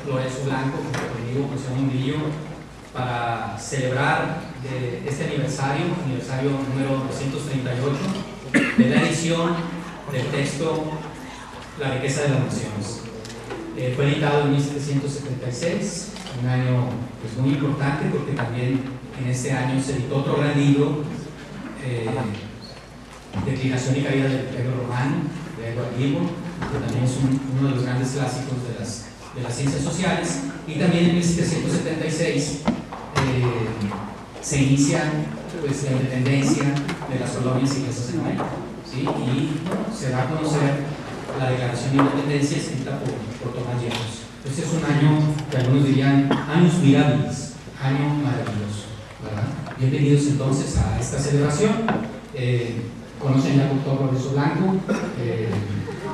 Lorenzo Blanco, conmigo, José Mundillo, para celebrar este aniversario número 238 de la edición del texto La riqueza de las naciones. Fue editado en 1776, un año pues, muy importante porque también en este año se editó otro gran libro, Declinación y caída del Imperio Romano, de Edward Gibbon, que también es uno de los grandes clásicos de las ciencias sociales. Y también en 1776 se inicia pues, la independencia de las colonias inglesas en América, ¿sí? Y se da a conocer la Declaración de Independencia escrita por Tomás Jefferson. Entonces es un año que algunos dirían años mirables, año maravilloso, ¿verdad? Bienvenidos entonces a esta celebración. Conocen ya al doctor Lorenzo Blanco,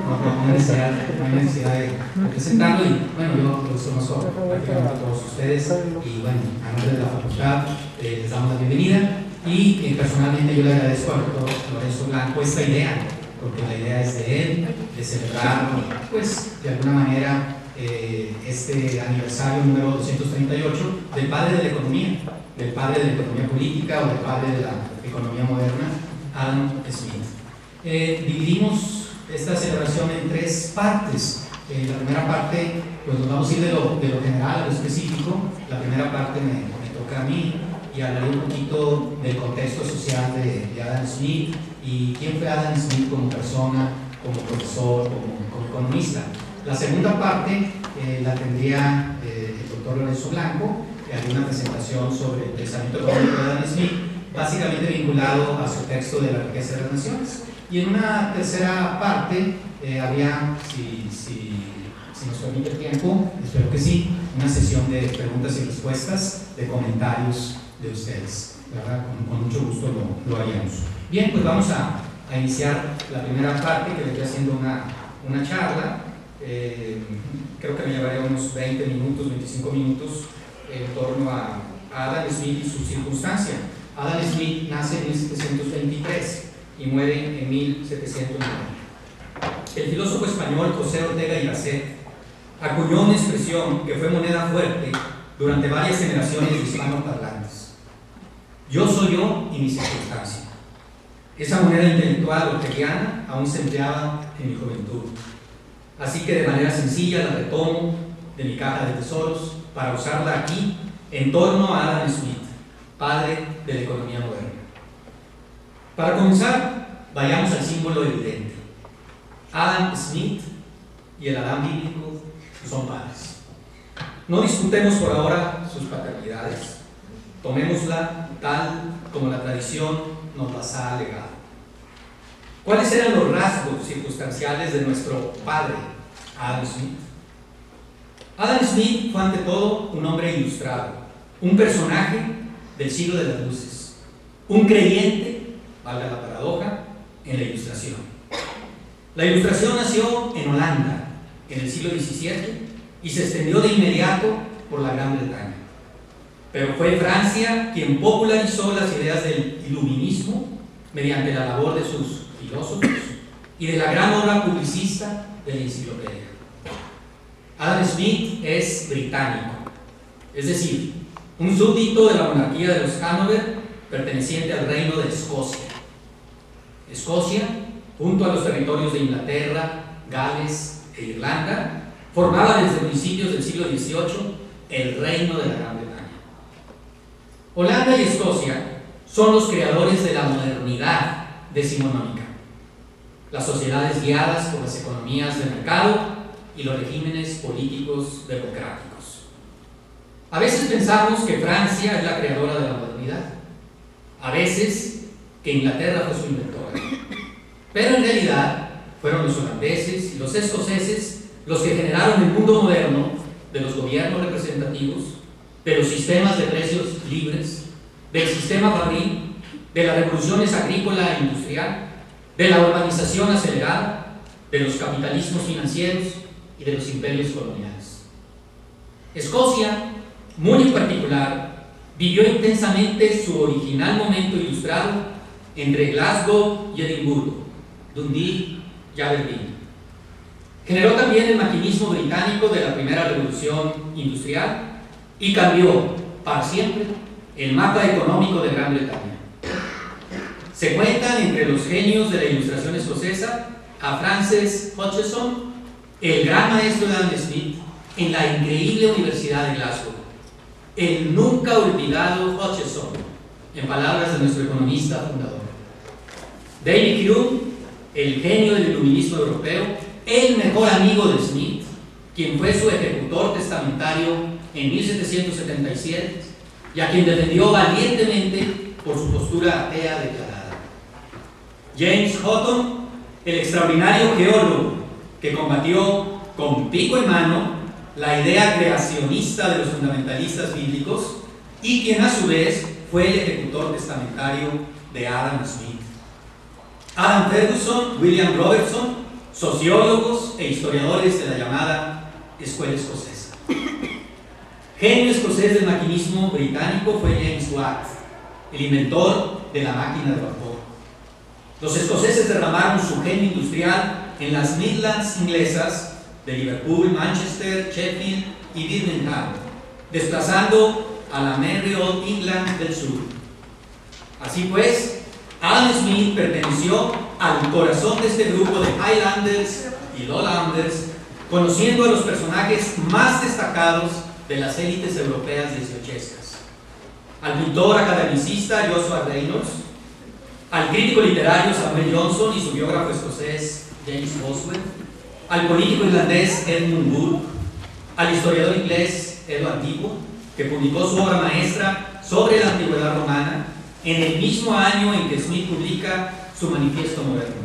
no hay necesidad de presentarlo, y bueno, yo los conozco prácticamente a todos ustedes, y bueno, a nombre de la facultad les damos la bienvenida, y personalmente yo le agradezco al doctor Lorenzo Blanco esta idea, porque la idea es de él, de celebrar, pues, de alguna manera, este aniversario número 238 del padre de la economía política o del padre de la economía moderna, Adam Smith. Dividimos esta celebración en tres partes. La primera parte, pues nos vamos a ir de lo general a lo específico. La primera parte me toca a mí y hablaré un poquito del contexto social de Adam Smith y quién fue Adam Smith como persona, como profesor, como economista. La segunda parte la tendría el doctor Lorenzo Blanco, que haría una presentación sobre el pensamiento económico de Adam Smith, básicamente vinculado a su texto de La riqueza de las naciones. Y en una tercera parte habría, si nos permite el tiempo, espero que sí, una sesión de preguntas y respuestas, de comentarios de ustedes, ¿verdad? Con mucho gusto lo haríamos. Bien, pues vamos a iniciar la primera parte, que vendría siendo una charla. Creo que me llevaría unos 20 minutos, 25 minutos en torno a Adam Smith y su circunstancia. Adam Smith nace en 1723 y muere en 1709. El filósofo español José Ortega y Gasset acuñó una expresión que fue moneda fuerte durante varias generaciones de hispanoparlantes: yo soy yo y mi circunstancia. Esa moneda intelectual orteguiana aún se empleaba en mi juventud, así que de manera sencilla la retomo de mi caja de tesoros para usarla aquí en torno a Adam Smith, padre de la economía moderna. Para comenzar, vayamos al símbolo evidente. Adam Smith y el Adán bíblico son padres. No disputemos por ahora sus paternidades, tomémosla tal como la tradición nos las ha legado. ¿Cuáles eran los rasgos circunstanciales de nuestro padre, Adam Smith? Adam Smith fue ante todo un hombre ilustrado, un personaje del siglo de las luces, un creyente, valga la paradoja, en la ilustración. La ilustración nació en Holanda en el siglo XVII y se extendió de inmediato por la Gran Bretaña. Pero fue Francia quien popularizó las ideas del iluminismo mediante la labor de sus filósofos y de la gran obra publicista de la enciclopedia. Adam Smith es británico, es decir, un súbdito de la monarquía de los Hanover, perteneciente al reino de Escocia. Escocia, junto a los territorios de Inglaterra, Gales e Irlanda, formaba desde principios del siglo XVIII el reino de la Gran Bretaña. Holanda y Escocia son los creadores de la modernidad decimonónica, las sociedades guiadas por las economías de mercado y los regímenes políticos democráticos. A veces pensamos que Francia es la creadora de la modernidad, a veces que Inglaterra fue su inventora, pero en realidad fueron los holandeses y los escoceses los que generaron el mundo moderno de los gobiernos representativos, de los sistemas de precios libres, del sistema fabril, de las revoluciones agrícola e industrial, de la urbanización acelerada, de los capitalismos financieros y de los imperios coloniales. Escocia, muy en particular, vivió intensamente su original momento ilustrado entre Glasgow y Edimburgo, Dundee y Aberdeen. Generó también el maquinismo británico de la primera revolución industrial y cambió para siempre el mapa económico de Gran Bretaña. Se cuentan entre los genios de la ilustración escocesa a Francis Hutcheson, el gran maestro de Adam Smith en la increíble Universidad de Glasgow, el nunca olvidado Hutcheson, en palabras de nuestro economista fundador. David Hume, el genio del iluminismo europeo, el mejor amigo de Smith, quien fue su ejecutor testamentario en 1777 y a quien defendió valientemente por su postura atea declarada. James Hutton, el extraordinario geólogo que combatió con pico en mano la idea creacionista de los fundamentalistas bíblicos y quien a su vez fue el ejecutor testamentario de Adam Smith. Adam Ferguson, William Robertson, sociólogos e historiadores de la llamada Escuela Escocesa. Genio escocés del maquinismo británico fue James Watt, el inventor de la máquina de vapor. Los escoceses derramaron su genio industrial en las Midlands inglesas de Liverpool, Manchester, Sheffield y Birmingham, desplazando a la Merry Old England del sur. Así pues, Adam Smith perteneció al corazón de este grupo de Highlanders y Lowlanders, conociendo a los personajes más destacados de las élites europeas dieciochescas: al pintor academicista Joshua Reynolds, al crítico literario Samuel Johnson y su biógrafo escocés James Boswell, al político irlandés Edmund Burke, al historiador inglés Edward Gibbon, que publicó su obra maestra sobre la antigüedad romana en el mismo año en que Smith publica su manifiesto moderno,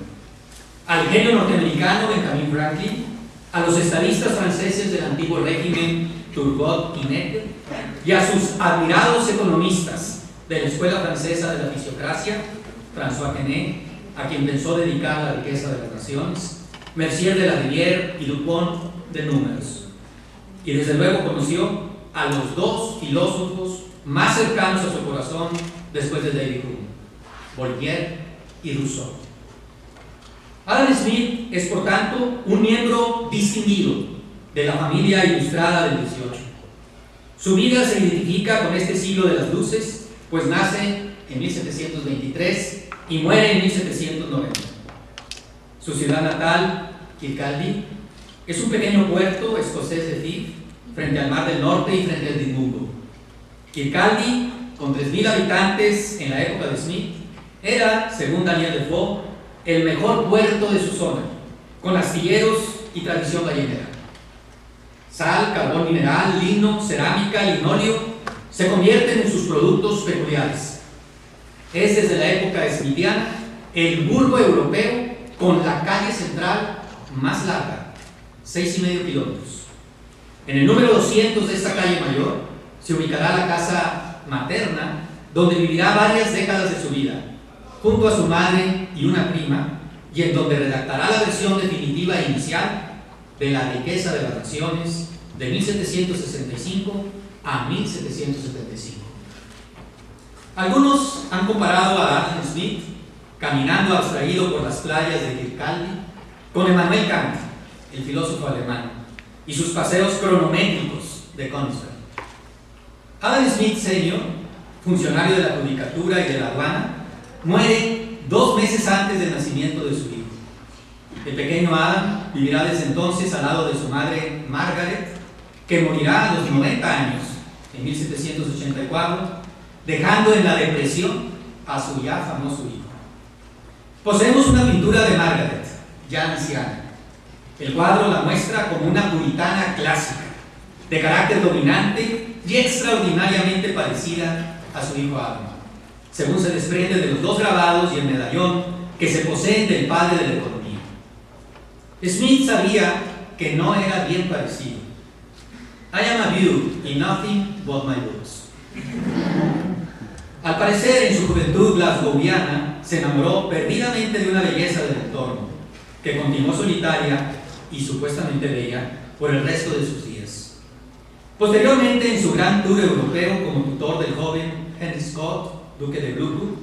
al genio norteamericano Benjamin Franklin, a los estadistas franceses del antiguo régimen Turgot y Necker, y a sus admirados economistas de la escuela francesa de la fisiocracia, François Quesnay, a quien pensó dedicar la riqueza de las naciones, Mercier de la Rivière y Dupont de Números. Y desde luego conoció a los dos filósofos más cercanos a su corazón después de David Hume, Voltaire y Rousseau. Adam Smith es, por tanto, un miembro distinguido de la familia ilustrada del 18. Su vida se identifica con este siglo de las luces, pues nace en 1723 y muere en 1790. Su ciudad natal, Kirkcaldy, es un pequeño puerto escocés de Fife, frente al Mar del Norte y frente a Edimburgo. Kirkcaldy, con 3.000 habitantes en la época de Smith, era, según Daniel Defoe, el mejor puerto de su zona, con astilleros y tradición ballenera. Sal, carbón mineral, lino, cerámica, linóleo se convierten en sus productos peculiares. Es desde la época smithiana el burgo europeo con la calle central más larga, 6,5 kilómetros. En el número 200 de esta calle mayor se ubicará la casa materna, donde vivirá varias décadas de su vida, junto a su madre y una prima, y en donde redactará la versión definitiva e inicial de La riqueza de las naciones de 1765 a 1775. Algunos han comparado a Adam Smith, caminando abstraído por las playas de Kirkcaldy, con Immanuel Kant, el filósofo alemán, y sus paseos cronométricos de Königsberg. Adam Smith Sr., funcionario de la judicatura y de la aduana, muere 2 meses antes del nacimiento de su hijo. El pequeño Adam vivirá desde entonces al lado de su madre Margaret, que morirá a los 90 años, en 1784, dejando en la depresión a su ya famoso hijo. Poseemos una pintura de Margaret, ya anciana. El cuadro la muestra como una puritana clásica, de carácter dominante y extraordinariamente parecida a su hijo Adam, según se desprende de los 2 grabados y el medallón que se poseen del padre de la economía. Smith sabía que no era bien parecido. I am a beaut in nothing but my looks. Al parecer, en su juventud glasgowiana, se enamoró perdidamente de una belleza del entorno, que continuó solitaria y supuestamente bella por el resto de sus días. Posteriormente, en su gran tour europeo como tutor del joven Henry Scott, duque de Bluewood,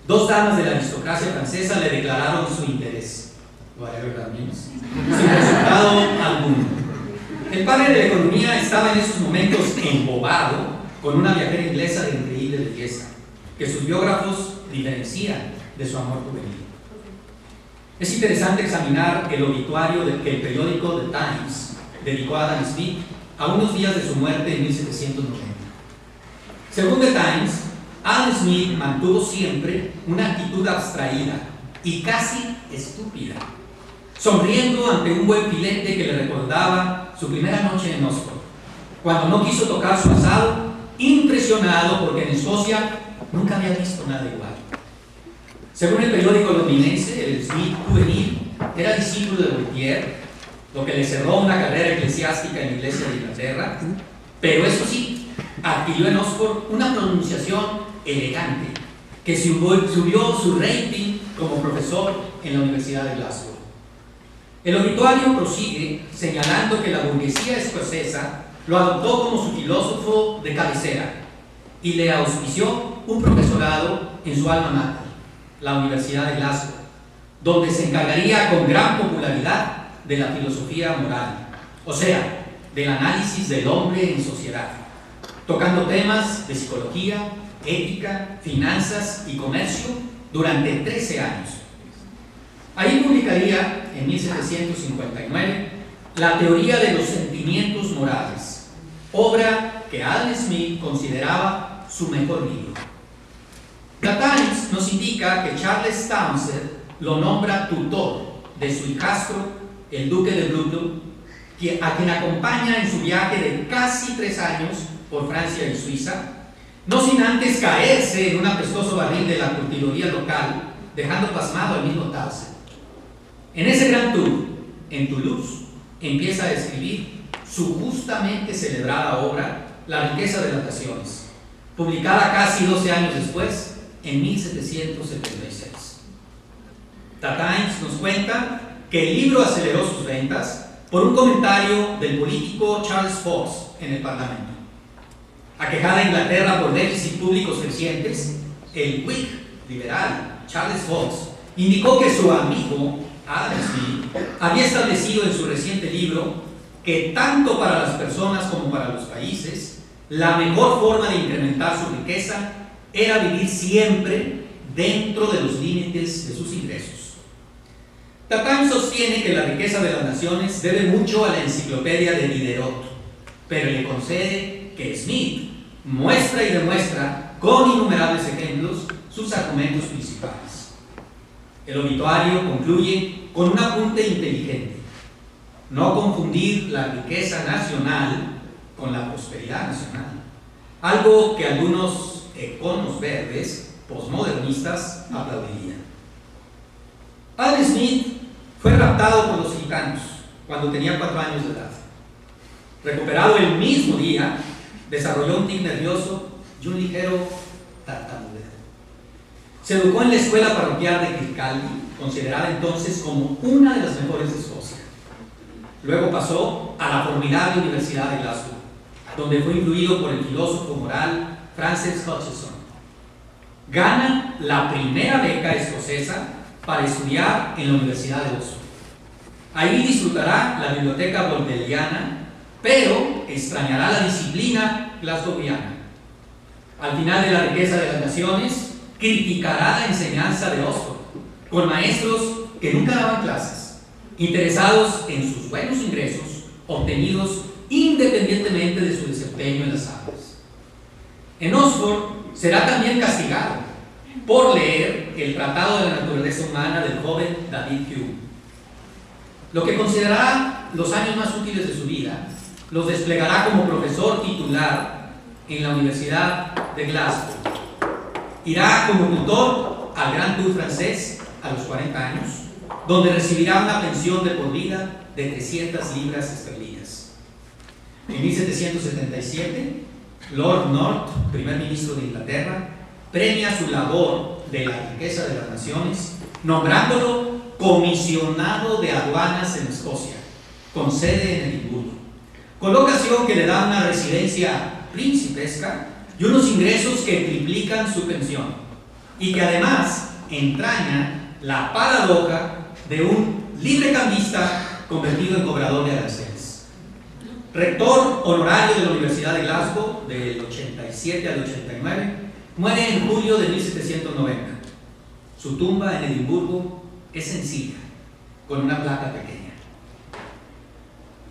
2 damas de la aristocracia francesa le declararon su interés. lo haré verdad menos, sin resultado alguno. El padre de la economía estaba en esos momentos embobado con una viajera inglesa de increíble belleza, que sus biógrafos diferencian de su amor juvenil. Es interesante examinar el obituario que el periódico The Times dedicó a Adam Smith a unos días de su muerte en 1790. Según The Times, Adam Smith mantuvo siempre una actitud abstraída y casi estúpida, sonriendo ante un buen filete que le recordaba su primera noche en Oxford, cuando no quiso tocar su asado, impresionado porque en Escocia nunca había visto nada igual. Según el periódico londinense, el Smith juvenil era discípulo de Voltaire, lo que le cerró una carrera eclesiástica en la Iglesia de Inglaterra, pero eso sí, adquirió en Oxford una pronunciación elegante que subió su rating como profesor en la Universidad de Glasgow. El obituario prosigue señalando que la burguesía escocesa lo adoptó como su filósofo de cabecera y le auspició un profesorado en su alma mater, la Universidad de Glasgow, donde se encargaría con gran popularidad de la filosofía moral, o sea, del análisis del hombre en sociedad, tocando temas de psicología, ética, finanzas y comercio durante 13 años. Ahí publicaría, en 1759, la teoría de los sentimientos morales, obra que Adam Smith consideraba su mejor libro. The Times nos indica que Charles Townshend lo nombra tutor de su hijastro, el duque de Brunswick, a quien acompaña en su viaje de casi 3 años por Francia y Suiza, no sin antes caerse en un apestoso barril de la curtiduría local, dejando pasmado al mismo Townshend. En ese gran tour, en Toulouse, empieza a escribir su justamente celebrada obra, La riqueza de las naciones, publicada casi 12 años después, en 1776. The Times nos cuenta que el libro aceleró sus ventas por un comentario del político Charles Fox en el Parlamento. Aquejada Inglaterra por déficits públicos crecientes, el Whig liberal Charles Fox indicó que su amigo Adam Smith había establecido en su reciente libro que tanto para las personas como para los países, la mejor forma de incrementar su riqueza era vivir siempre dentro de los límites de sus ingresos. The Times sostiene que la riqueza de las naciones debe mucho a la enciclopedia de Diderot, pero le concede que Smith muestra y demuestra con innumerables ejemplos sus argumentos principales. El obituario concluye con un apunte inteligente: no confundir la riqueza nacional con la prosperidad nacional, algo que algunos econos verdes posmodernistas aplaudirían. Adam Smith fue raptado por los gitanos cuando tenía 4 años de edad. Recuperado el mismo día, desarrolló un tic nervioso y un ligero tartamudeo. Se educó en la escuela parroquial de Kirkcaldy, considerada entonces como una de las mejores de Escocia. Luego pasó a la formidable Universidad de Glasgow, donde fue influido por el filósofo moral Francis Hutcheson. Gana la primera beca escocesa para estudiar en la Universidad de Oxford. Ahí disfrutará la biblioteca bordeliana, pero extrañará la disciplina glasgowiana. Al final de La riqueza de las naciones, criticará la enseñanza de Oxford, con maestros que nunca daban clases, interesados en sus buenos ingresos obtenidos independientemente de su desempeño en las aulas. En Oxford será también castigado por leer el Tratado de la Naturaleza Humana del joven David Hume. Lo que considerará los años más útiles de su vida, los desplegará como profesor titular en la Universidad de Glasgow. Irá como tutor al Gran Tour francés a los 40 años, donde recibirá una pensión de por vida de 300 libras esterlinas. En 1777, Lord North, primer ministro de Inglaterra, premia su labor de la riqueza de las naciones, nombrándolo comisionado de aduanas en Escocia, con sede en Edimburgo, colocación que le da una residencia principesca y unos ingresos que triplican su pensión, y que además entraña la paradoja de un librecambista convertido en cobrador de aranceles, rector honorario de la Universidad de Glasgow del 87 al 89, muere en julio de 1790. Su tumba en Edimburgo es sencilla, con una placa pequeña.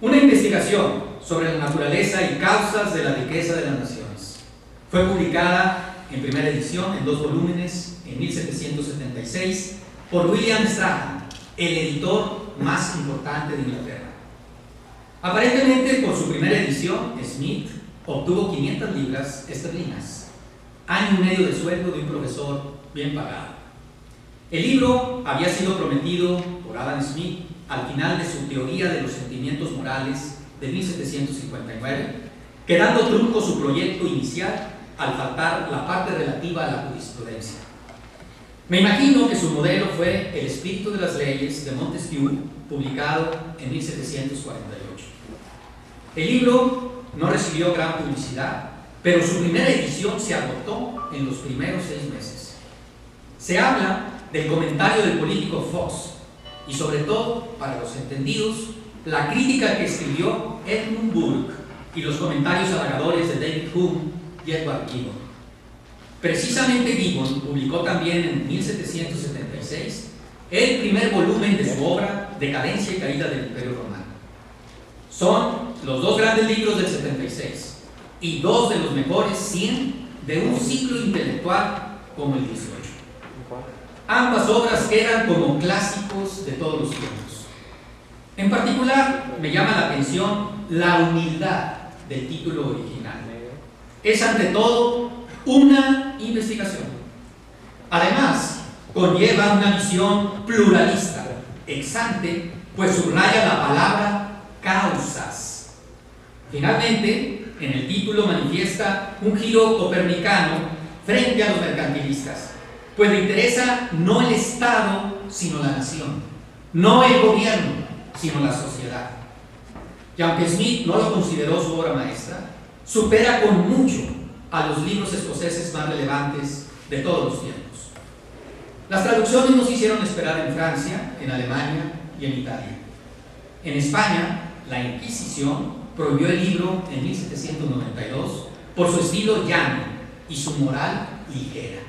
Una investigación sobre la naturaleza y causas de la riqueza de las naciones fue publicada en primera edición en 2 volúmenes en 1776 por William Strahan, el editor más importante de Inglaterra. Aparentemente, por su primera edición, Smith obtuvo 500 libras esterlinas, año y medio de sueldo de un profesor bien pagado. El libro había sido prometido por Adam Smith al final de su teoría de los sentimientos morales de 1759, quedando trunco su proyecto inicial al faltar la parte relativa a la jurisprudencia. Me imagino que su modelo fue El espíritu de las leyes de Montesquieu, publicado en 1748. El libro no recibió gran publicidad, pero su primera edición se agotó en los primeros 6 meses. Se habla del comentario del político Fox y, sobre todo, para los entendidos, la crítica que escribió Edmund Burke y los comentarios halagadores de David Hume y Edward Gibbon. Precisamente Gibbon publicó también en 1776 el primer volumen de su obra Decadencia y caída del Imperio Romano. Son los 2 grandes libros del 76 y 2 de los mejores 100 de un ciclo intelectual como el 18. Ambas obras quedan como clásicos de todos los tiempos. En particular, me llama la atención la humildad del título original. Es ante todo una investigación. Además, conlleva una visión pluralista, ex ante, pues subraya la palabra causas. Finalmente, en el título manifiesta un giro copernicano frente a los mercantilistas, pues le interesa no el Estado, sino la nación, no el gobierno, sino la sociedad. Y aunque Smith no lo consideró su obra maestra, supera con mucho a los libros escoceses más relevantes de todos los tiempos. Las traducciones nos hicieron esperar en Francia, en Alemania y en Italia. En España, la Inquisición prohibió el libro en 1792 por su estilo llano y su moral ligera.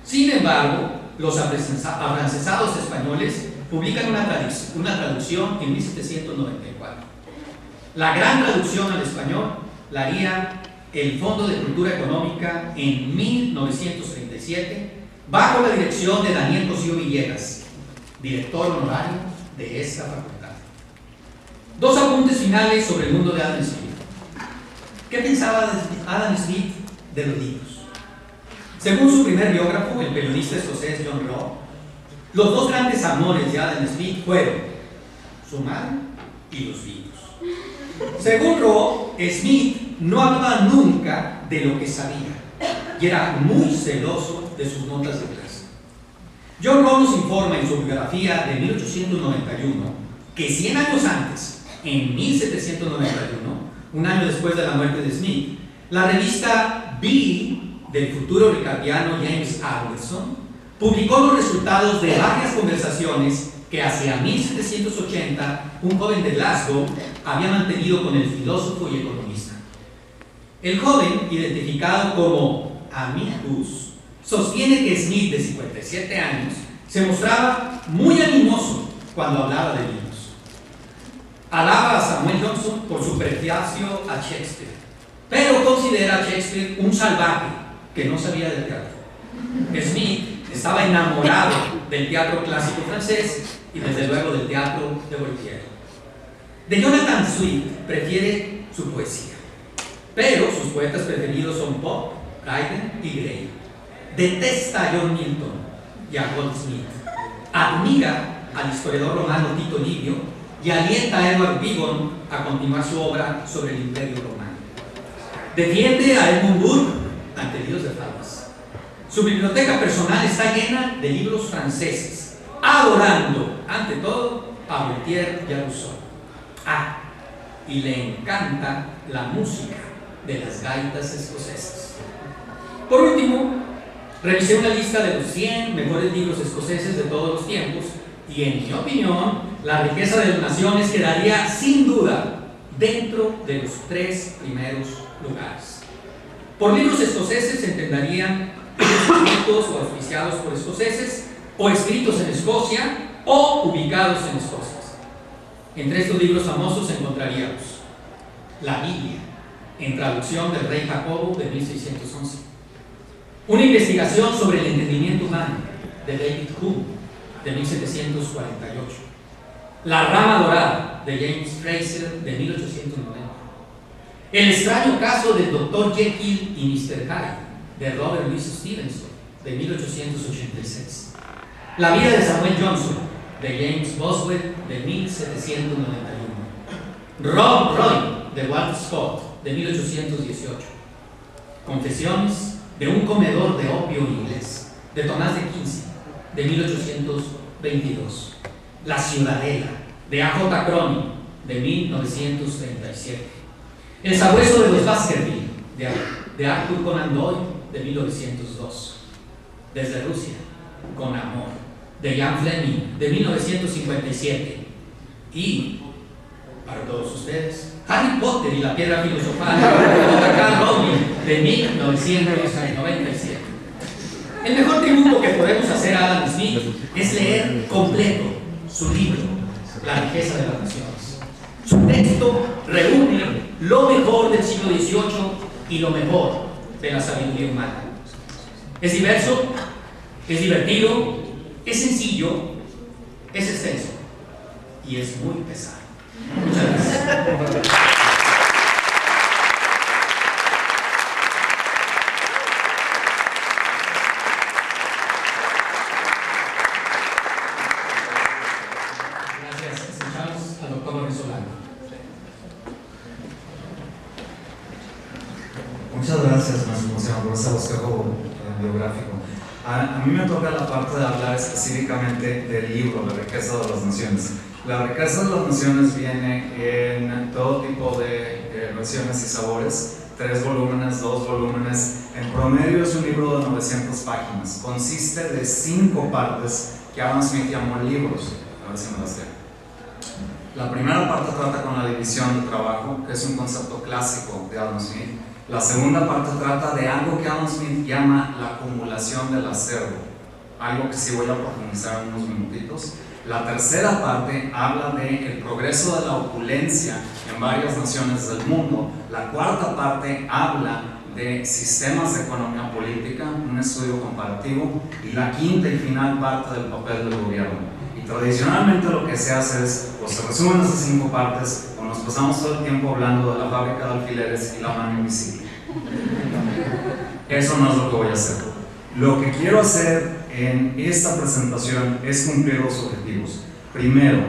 Sin embargo, los afrancesados españoles publican una traducción en 1794. La gran traducción al español la haría el Fondo de Cultura Económica en 1937, bajo la dirección de Daniel Cosío Villegas, director honorario de esta facultad. 2 apuntes finales sobre el mundo de Adam Smith. ¿Qué pensaba Adam Smith de los libros? Según su primer biógrafo, el periodista escocés John Rowe, los 2 grandes amores de Adam Smith fueron su madre y los libros. Según Rowe, Smith no hablaba nunca de lo que sabía y era muy celoso de sus notas de clase. John Rowe nos informa en su biografía de 1891 que 100 años antes, en 1791, un año después de la muerte de Smith, la revista B del futuro ricardiano James Alderson publicó los resultados de varias conversaciones que hacia 1780 un joven de Glasgow había mantenido con el filósofo y economista. El joven, identificado como Amicus, sostiene que Smith, de 57 años, se mostraba muy animoso cuando hablaba de libros. Alaba a Samuel Johnson por su prefacio a Shakespeare, pero considera a Shakespeare un salvaje que no sabía del teatro. Smith estaba enamorado del teatro clásico francés y desde luego del teatro de Voltaire. De Jonathan Swift prefiere su poesía, pero sus poetas preferidos son Pope, Dryden y Gray. Detesta a John Milton y a Goldsmith. Admira al historiador romano Tito Livio y alienta a Edward Gibbon a continuar su obra sobre el Imperio Romano. Defiende a Edmund Burke ante Dios de Fablas. Su biblioteca personal está llena de libros franceses, adorando, ante todo, a Voltaire y a Rousseau. Y le encanta la música de las gaitas escocesas. Por último, revisé una lista de los 100 mejores libros escoceses de todos los tiempos y, en mi opinión, La riqueza de las naciones quedaría sin duda dentro de los 3 primeros lugares. Por libros escoceses se entenderían escritos o auspiciados por escoceses, o escritos en Escocia, o ubicados en Escocia. Entre estos libros famosos encontraríamos la Biblia, en traducción del rey Jacobo de 1611, una investigación sobre el entendimiento humano de David Hume de 1748, La rama dorada de James Fraser de 1890, El extraño caso del Dr. Jekyll y Mr. Hyde de Robert Louis Stevenson de 1886, La vida de Samuel Johnson de James Boswell de 1791, Rob Roy de Walter Scott de 1818, Confesiones de un comedor de opio inglés de Tomás de Quincey de 1822, La ciudadela de A.J. Cronin de 1937, El sabueso de los Baskerville de Arthur Conan Doyle de 1902, Desde Rusia con amor de Ian Fleming de 1957 y, para todos ustedes, Harry Potter y la piedra filosofal de J.K. Rowling de 1997. El mejor tributo que podemos hacer a Adam Smith es leer completo su libro, La riqueza de las naciones. Su texto reúne lo mejor del siglo XVIII y lo mejor de la sabiduría humana. Es diverso, es divertido, es sencillo, es extenso y es muy pesado. Muchas gracias. Muchas gracias, maestro, por ese bosquejo biográfico. A mí me toca la parte de hablar específicamente del libro, La riqueza de las naciones. La riqueza de las naciones viene en todo tipo de versiones y sabores, 3 volúmenes, 2 volúmenes. En promedio es un libro de 900 páginas. Consiste de 5 partes que Adam Smith llamó libros. A ver si me las tengo. La primera parte trata con la división de trabajo, que es un concepto clásico de Adam Smith. La segunda parte trata de algo que Adam Smith llama la acumulación del acervo, algo que sí voy a profundizar en unos minutitos. La tercera parte habla del progreso de la opulencia en varias naciones del mundo. La cuarta parte habla de sistemas de economía política, un estudio comparativo. Y la quinta y final parte del papel del gobierno. Y tradicionalmente lo que se hace es, o se resumen esas 5 partes, o nos pasamos todo el tiempo hablando de la fábrica de alfileres y la mano invisible. Eso no es lo que voy a hacer. Lo que quiero hacer en esta presentación es cumplir los objetivos. Primero,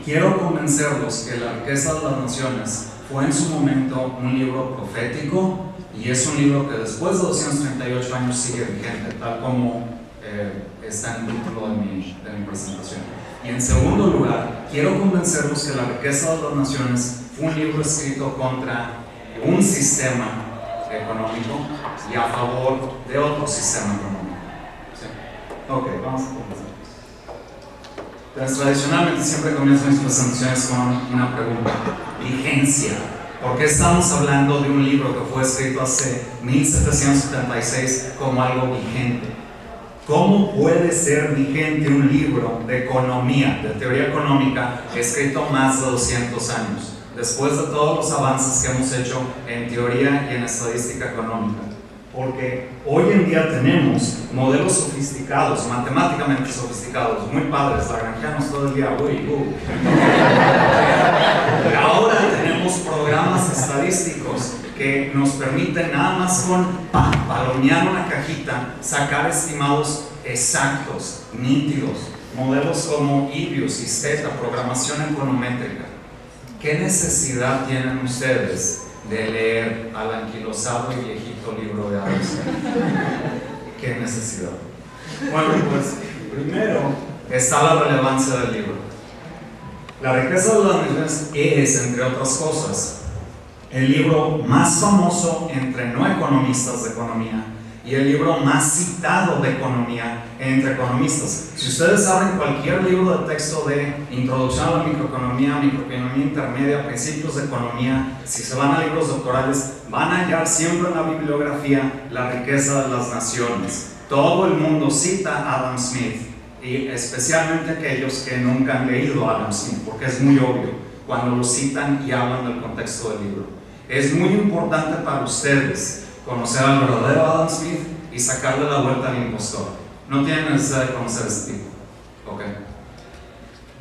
quiero convencerlos que La riqueza de las naciones fue en su momento un libro profético y es un libro que después de 238 años sigue vigente, tal como está en el título de mi presentación. Y en segundo lugar, quiero convencerlos que La riqueza de las naciones fue un libro escrito contra un sistema económico y a favor de otro sistema económico. ¿Sí? Ok, vamos a comenzar. Entonces, tradicionalmente siempre comienzo mis presentaciones con una pregunta: vigencia. ¿Por qué estamos hablando de un libro que fue escrito hace 1776 como algo vigente? ¿Cómo puede ser vigente un libro de economía, de teoría económica, escrito más de 200 años? Después de todos los avances que hemos hecho en teoría y en estadística económica. Porque hoy en día tenemos modelos sofisticados, matemáticamente sofisticados, muy padres, lagrangianos todo el día, Ahora tenemos programas estadísticos que nos permiten nada más con palomear una cajita, sacar estimados exactos, nítidos, modelos como Ibius y Zeta, programación econométrica. ¿Qué necesidad tienen ustedes de leer al anquilosado y viejito libro de Adam Smith? ¿Qué necesidad? Bueno, pues primero está la relevancia del libro. La riqueza de las naciones es, entre otras cosas, el libro más famoso entre no economistas de economía y el libro más citado de economía entre economistas. Si ustedes abren cualquier libro de texto de introducción a la microeconomía intermedia, principios de economía, si se van a libros doctorales, van a hallar siempre en la bibliografía la riqueza de las naciones. Todo el mundo cita a Adam Smith, y especialmente aquellos que nunca han leído a Adam Smith, porque es muy obvio cuando lo citan y hablan del contexto del libro. Es muy importante para ustedes conocer al verdadero Adam Smith y sacarle la vuelta al impostor. No tienen necesidad de conocer a este tipo. Okay.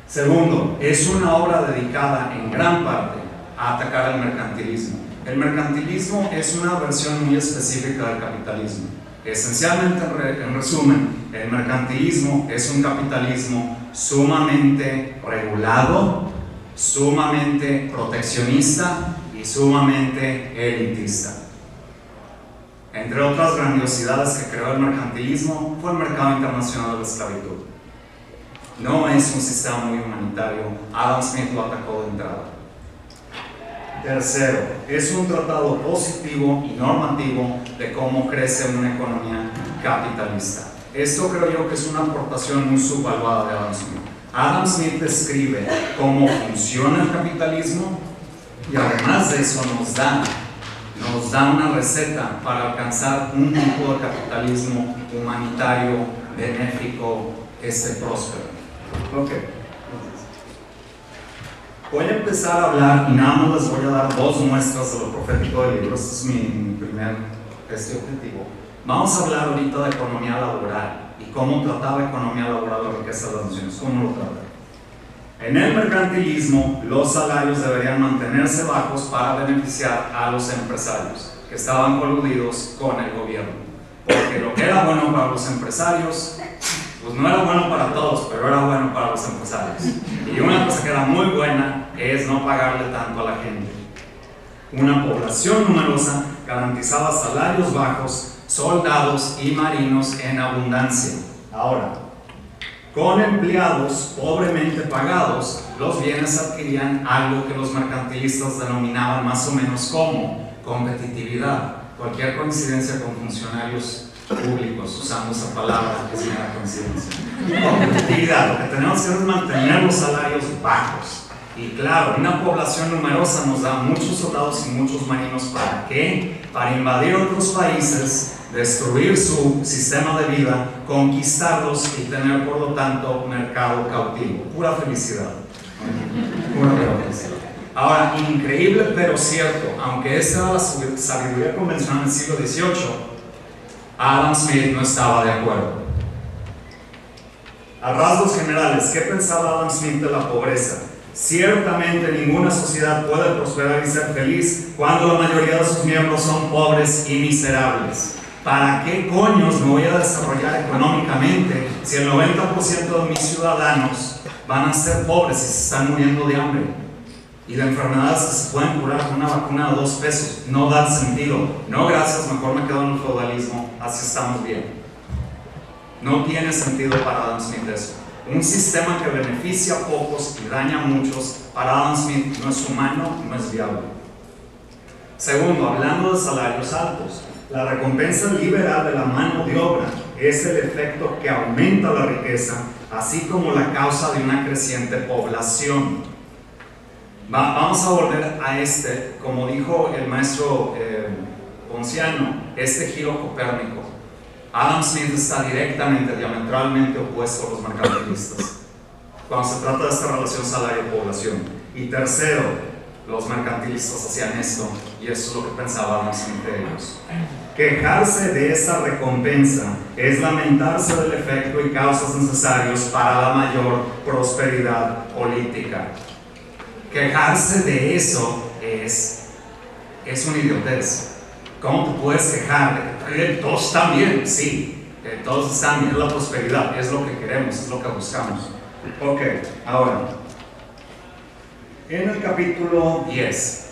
Segundo, es una obra dedicada en gran parte a atacar el mercantilismo. El mercantilismo es una versión muy específica del capitalismo. Esencialmente, en resumen, el mercantilismo es un capitalismo sumamente regulado, sumamente proteccionista y sumamente elitista. Entre otras grandiosidades que creó el mercantilismo fue el mercado internacional de la esclavitud. No es un sistema muy humanitario. Adam Smith lo atacó de entrada. Tercero, es un tratado positivo y normativo de cómo crece una economía capitalista. Esto creo yo que es una aportación muy subvaluada de Adam Smith. Adam Smith describe cómo funciona el capitalismo y además de eso nos da una receta para alcanzar un tipo de capitalismo humanitario, benéfico, próspero. Ok. Voy a empezar a hablar y nada más les voy a dar dos muestras de lo profético del libro. Este es mi primer objetivo. Vamos a hablar ahorita de economía laboral y cómo trataba economía laboral la riqueza de las naciones, cómo lo trata. En el mercantilismo, los salarios deberían mantenerse bajos para beneficiar a los empresarios que estaban coludidos con el gobierno. Porque lo que era bueno para los empresarios, pues no era bueno para todos, pero era bueno para los empresarios. Y una cosa que era muy buena es no pagarle tanto a la gente. Una población numerosa garantizaba salarios bajos, soldados y marinos en abundancia. Ahora, con empleados pobremente pagados, los bienes adquirían algo que los mercantilistas denominaban más o menos como competitividad. Cualquier coincidencia con funcionarios públicos usando esa palabra es mera coincidencia. Competitividad, lo que tenemos que hacer es mantener los salarios bajos. Y claro, una población numerosa nos da muchos soldados y muchos marinos. ¿Para qué? Para invadir otros países, destruir su sistema de vida, conquistarlos y tener por lo tanto mercado cautivo. Pura felicidad. Pura felicidad. Ahora, increíble pero cierto, aunque esta era la sabiduría convencional del siglo XVIII, Adam Smith no estaba de acuerdo. A rasgos generales, ¿qué pensaba Adam Smith de la pobreza? Ciertamente ninguna sociedad puede prosperar y ser feliz cuando la mayoría de sus miembros son pobres y miserables. ¿Para qué coños me voy a desarrollar económicamente si el 90% de mis ciudadanos van a ser pobres y se están muriendo de hambre? Y de enfermedades que se pueden curar con una vacuna de $2. No da sentido. No, gracias, mejor me quedo en el feudalismo, así estamos bien. No tiene sentido para Adam Smith eso. Un sistema que beneficia a pocos y daña a muchos, para Adam Smith no es humano, no es viable. Segundo, hablando de salarios altos, la recompensa liberal de la mano de obra es el efecto que aumenta la riqueza, así como la causa de una creciente población. Vamos a volver a como dijo el maestro Ponciano, giro copérnico. Adam Smith está directamente, diametralmente opuesto a los mercantilistas cuando se trata de esta relación salario-población. Y tercero, los mercantilistas hacían esto, y eso es lo que pensaba Adam Smith de ellos. Quejarse de esa recompensa es lamentarse del efecto y causas necesarios para la mayor prosperidad política. Quejarse de eso es una idiotez. ¿Cómo te puedes quejar de que todos están bien? Sí, que todos están bien, es la prosperidad, es lo que queremos, es lo que buscamos. Ok, ahora, en el capítulo 10,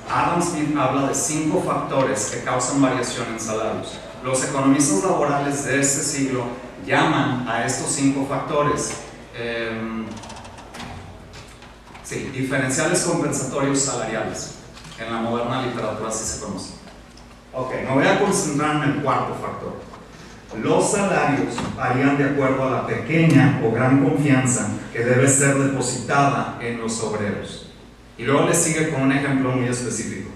Adam Smith habla de 5 factores que causan variación en salarios. Los economistas laborales de este siglo llaman a estos 5 factores diferenciales compensatorios salariales. En la moderna literatura así se conoce. Ok, me voy a concentrar en el cuarto factor. Los salarios varían de acuerdo a la pequeña o gran confianza que debe ser depositada en los obreros. Y luego le sigue con un ejemplo muy específico.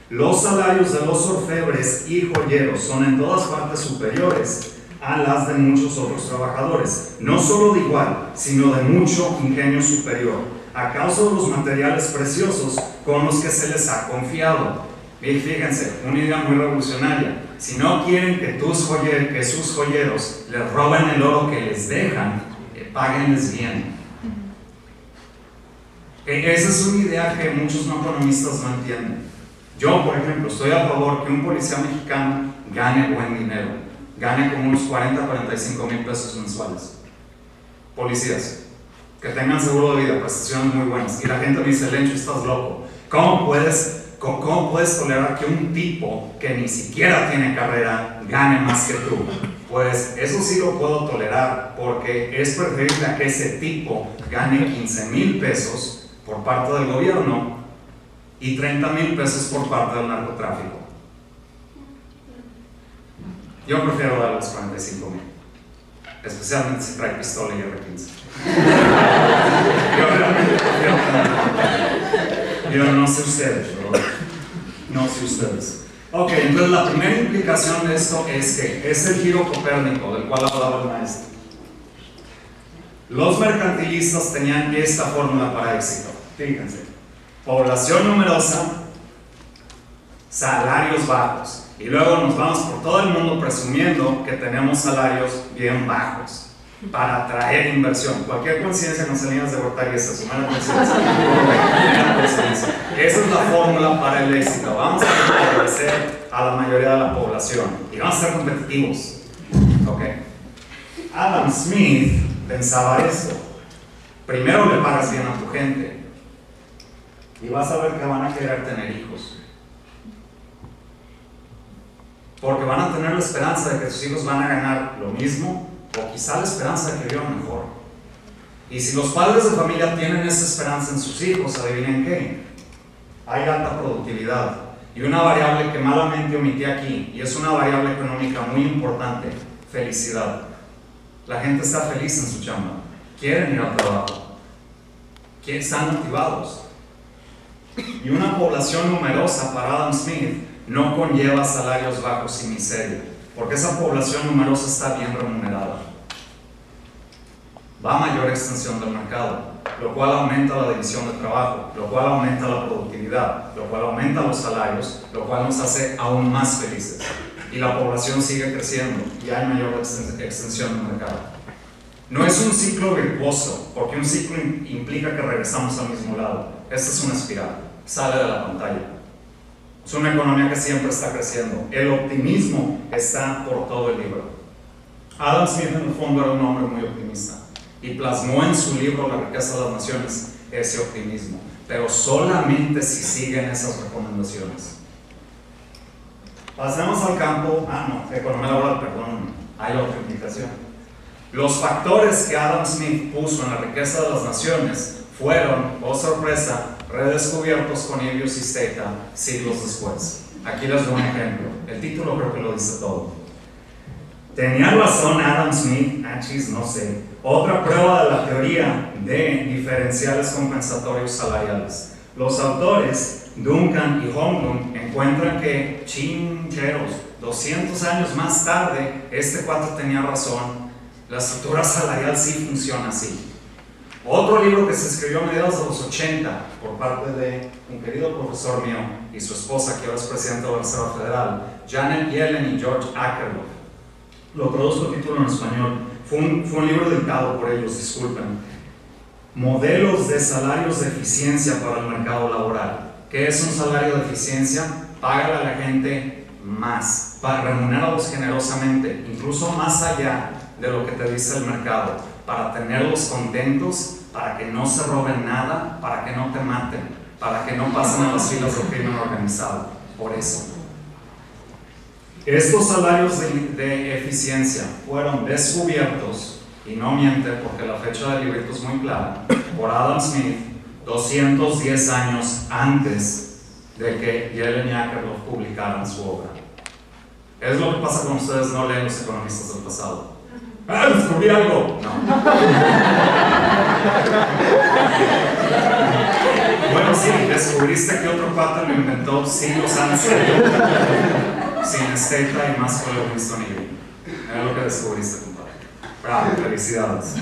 Los salarios de los orfebres y joyeros son en todas partes superiores a las de muchos otros trabajadores, no solo de igual, sino de mucho ingenio superior, a causa de los materiales preciosos con los que se les ha confiado. Y fíjense, una idea muy revolucionaria. Si no quieren que sus joyeros les roben el oro que les dejan, páguenles bien. Esa es una idea que muchos no economistas no entienden. Yo, por ejemplo, estoy a favor que un policía mexicano gane buen dinero, gane como unos 40-45 mil pesos mensuales. Policías, que tengan seguro de vida, prestaciones muy buenas. Y la gente me dice, Lencho, estás loco. ¿Cómo puedes tolerar que un tipo que ni siquiera tiene carrera gane más que tú? Pues eso sí lo puedo tolerar, porque es preferible a que ese tipo gane 15 mil pesos por parte del gobierno y 30 mil pesos por parte del narcotráfico. Yo prefiero dar los 45 mil, especialmente si trae pistola y R15. Yo realmente prefiero tener. Yo no sé ustedes, ¿verdad? No sé ustedes. Ok, entonces la primera implicación de esto es que es el giro copérnico del cual hablaba el maestro. Los mercantilistas tenían esta fórmula para éxito. Fíjense, población numerosa, salarios bajos. Y luego nos vamos por todo el mundo presumiendo que tenemos salarios bien bajos para atraer inversión. Cualquier coincidencia con Salinas de Gortari es eso, mera coincidencia. Esa es la fórmula para el éxito. Vamos a favorecer a la mayoría de la población y vamos a ser competitivos. Okay. Adam Smith pensaba esto. Primero le pagas bien a tu gente y vas a ver que van a querer tener hijos. Porque van a tener la esperanza de que sus hijos van a ganar lo mismo, o quizá la esperanza de que vivan mejor. Y si los padres de familia tienen esa esperanza en sus hijos, adivinen qué, hay alta productividad. Y una variable que malamente omití aquí, y es una variable económica muy importante: felicidad. La gente está feliz en su chamba, quieren ir al trabajo, están motivados. Y una población numerosa para Adam Smith no conlleva salarios bajos y miseria, porque esa población numerosa está bien remunerada. Va a mayor extensión del mercado, lo cual aumenta la división de trabajo, lo cual aumenta la productividad, lo cual aumenta los salarios, lo cual nos hace aún más felices. Y la población sigue creciendo y hay mayor extensión del mercado. No es un ciclo virtuoso, porque un ciclo implica que regresamos al mismo lado. Esta es una espiral, sale de la pantalla. Es una economía que siempre está creciendo. El optimismo está por todo el libro. Adam Smith, en el fondo, era un hombre muy optimista y plasmó en su libro La riqueza de las naciones ese optimismo, pero solamente si siguen esas recomendaciones. Pasemos al campo, economía laboral, perdón, hay otra implicación. Los factores que Adam Smith puso en La riqueza de las naciones fueron, oh sorpresa, redescubiertos con Ibius y Stata siglos después. Aquí les doy un ejemplo. El título creo que lo dice todo. ¿Tenía razón Adam Smith? No sé. Otra prueba de la teoría de diferenciales compensatorios salariales. Los autores Duncan y Holmlund encuentran que, chincheros, 200 años más tarde, este cuate tenía razón. La estructura salarial sí funciona así. Otro libro que se escribió a mediados de los 80 por parte de un querido profesor mío y su esposa, que ahora es presidente de la Reserva Federal, Janet Yellen y George Akerlof. Lo traduzco título en español. Fue un libro editado por ellos, disculpen. Modelos de salarios de eficiencia para el mercado laboral. ¿Qué es un salario de eficiencia? Págale a la gente más, para remunerarlos generosamente, incluso más allá de lo que te dice el mercado, para tenerlos contentos, para que no se roben nada, para que no te maten, para que no pasen a las filas del crimen organizado. Por eso. Estos salarios de eficiencia fueron descubiertos, y no miente porque la fecha del librito es muy clara, por Adam Smith 210 años antes de que Yellen y Akerlof publicaran su obra. Es lo que pasa cuando ustedes no leen los economistas del pasado. ¡Ah, descubrí algo! No. Bueno, sí, descubriste que otro pata lo inventó siglos antes. Sin Stapler y más con Winston y Green. Es lo que descubriste, compadre. Bravo, felicidades.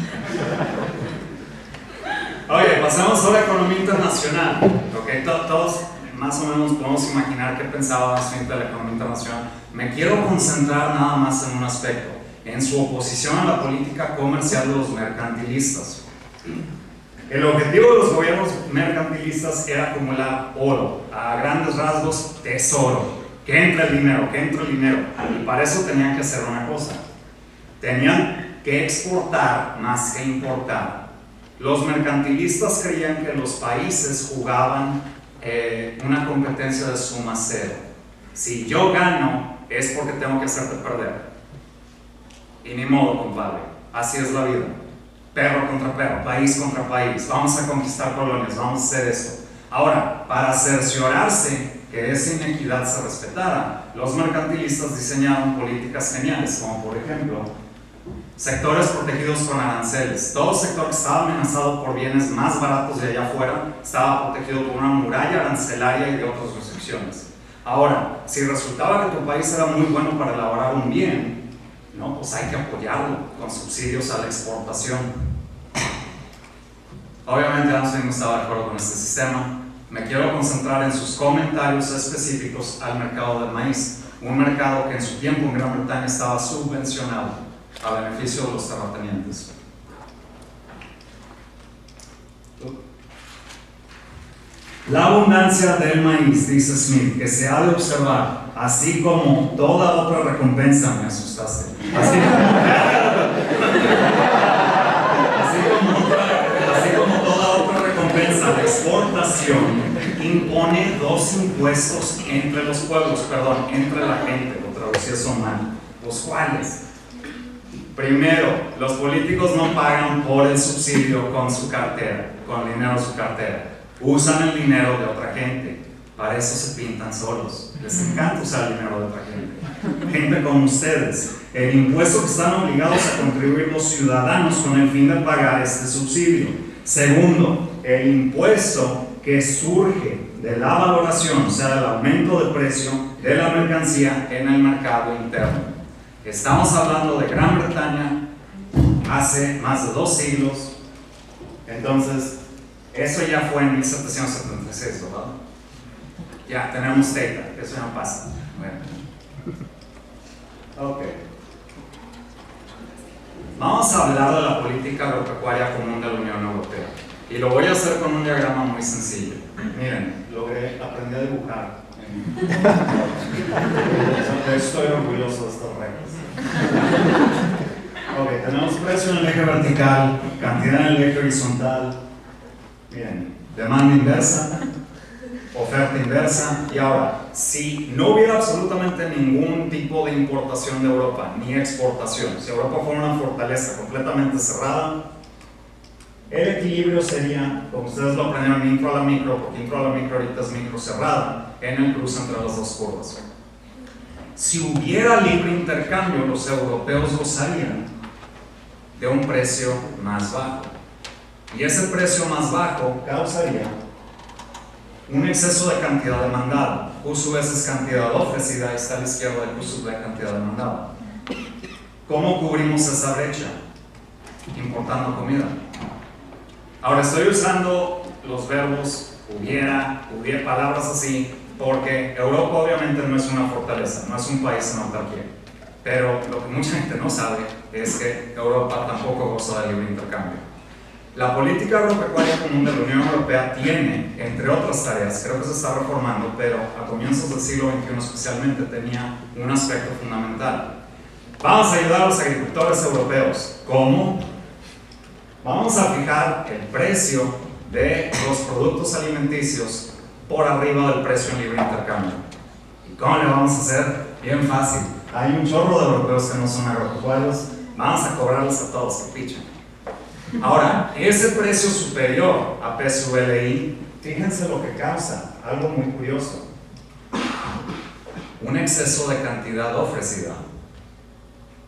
Oye, pasamos a la economía internacional. Okay, todos más o menos podemos imaginar qué pensaba Smith de la economía internacional. Me quiero concentrar nada más en un aspecto, en su oposición a la política comercial de los mercantilistas. El objetivo de los gobiernos mercantilistas era acumular oro, a grandes rasgos tesoro, que entre el dinero, que entre el dinero. Y para eso tenían que hacer una cosa, tenían que exportar más que importar. Los mercantilistas creían que los países jugaban una competencia de suma cero. Si yo gano, es porque tengo que hacerte perder. Y ni modo, compadre, así es la vida. Perro contra perro, país contra país, vamos a conquistar colonias, vamos a hacer esto. Ahora, para cerciorarse que esa inequidad se respetara, los mercantilistas diseñaron políticas geniales, como por ejemplo, sectores protegidos con aranceles. Todo sector que estaba amenazado por bienes más baratos de allá afuera estaba protegido por una muralla arancelaria y de otras restricciones. Ahora, si resultaba que tu país era muy bueno para elaborar un bien, no, pues hay que apoyarlo con subsidios a la exportación. Obviamente Amsden no estaba de acuerdo con este sistema. Me quiero concentrar en sus comentarios específicos al mercado del maíz, un mercado que en su tiempo en Gran Bretaña estaba subvencionado a beneficio de los terratenientes. La abundancia del maíz, dice Smith, que se ha de observar, así como toda otra recompensa, me asustaste, así como toda otra recompensa de exportación, impone dos impuestos entre los pueblos, perdón, entre la gente, lo traducí eso mal, los cuales, primero, los políticos no pagan por el subsidio con su cartera, con el dinero de su cartera. Usan el dinero de otra gente, para eso se pintan solos, les encanta usar el dinero de otra gente, gente como ustedes. El impuesto que están obligados a contribuir los ciudadanos con el fin de pagar este subsidio. Segundo, el impuesto que surge de la valoración, o sea, del aumento de precio de la mercancía en el mercado interno. Estamos hablando de Gran Bretaña hace más de 2 siglos, entonces eso ya fue en 1776, ¿verdad? Ya tenemos Taylor, eso ya no pasa. Bueno. Ok. Vamos a hablar de la política agropecuaria común de la Unión Europea. Y lo voy a hacer con un diagrama muy sencillo. Miren, aprendí a dibujar. Estoy orgulloso de estas reglas. Ok, tenemos precio en el eje vertical, cantidad en el eje horizontal. Miren, demanda inversa, oferta inversa. Y ahora, si no hubiera absolutamente ningún tipo de importación de Europa, ni exportación, si Europa fuera una fortaleza completamente cerrada, el equilibrio sería, como ustedes lo aprendieron, intro a la micro, porque intro a la micro ahorita es micro cerrada, en el cruce entre las dos curvas. Si hubiera libre intercambio, los europeos gozarían de un precio más bajo. Y ese precio más bajo causaría un exceso de cantidad demandada. Q sub S es cantidad ofrecida, ahí está a la izquierda de Q sub B, cantidad demandada. ¿Cómo cubrimos esa brecha? Importando comida. Ahora estoy usando los verbos hubiera, palabras así, porque Europa obviamente no es una fortaleza, no es un país en autarquía. Pero lo que mucha gente no sabe es que Europa tampoco goza de libre intercambio. La política agropecuaria común de la Unión Europea tiene, entre otras tareas, creo que se está reformando, pero a comienzos del siglo XXI especialmente tenía un aspecto fundamental. Vamos a ayudar a los agricultores europeos. ¿Cómo? Vamos a fijar el precio de los productos alimenticios por arriba del precio en libre intercambio. ¿Y cómo le vamos a hacer? Bien fácil. Hay un chorro de europeos que no son agropecuarios, vamos a cobrarles a todos que pichan. Ahora, ese precio superior a P sub LI, fíjense lo que causa, algo muy curioso. un exceso de cantidad ofrecida.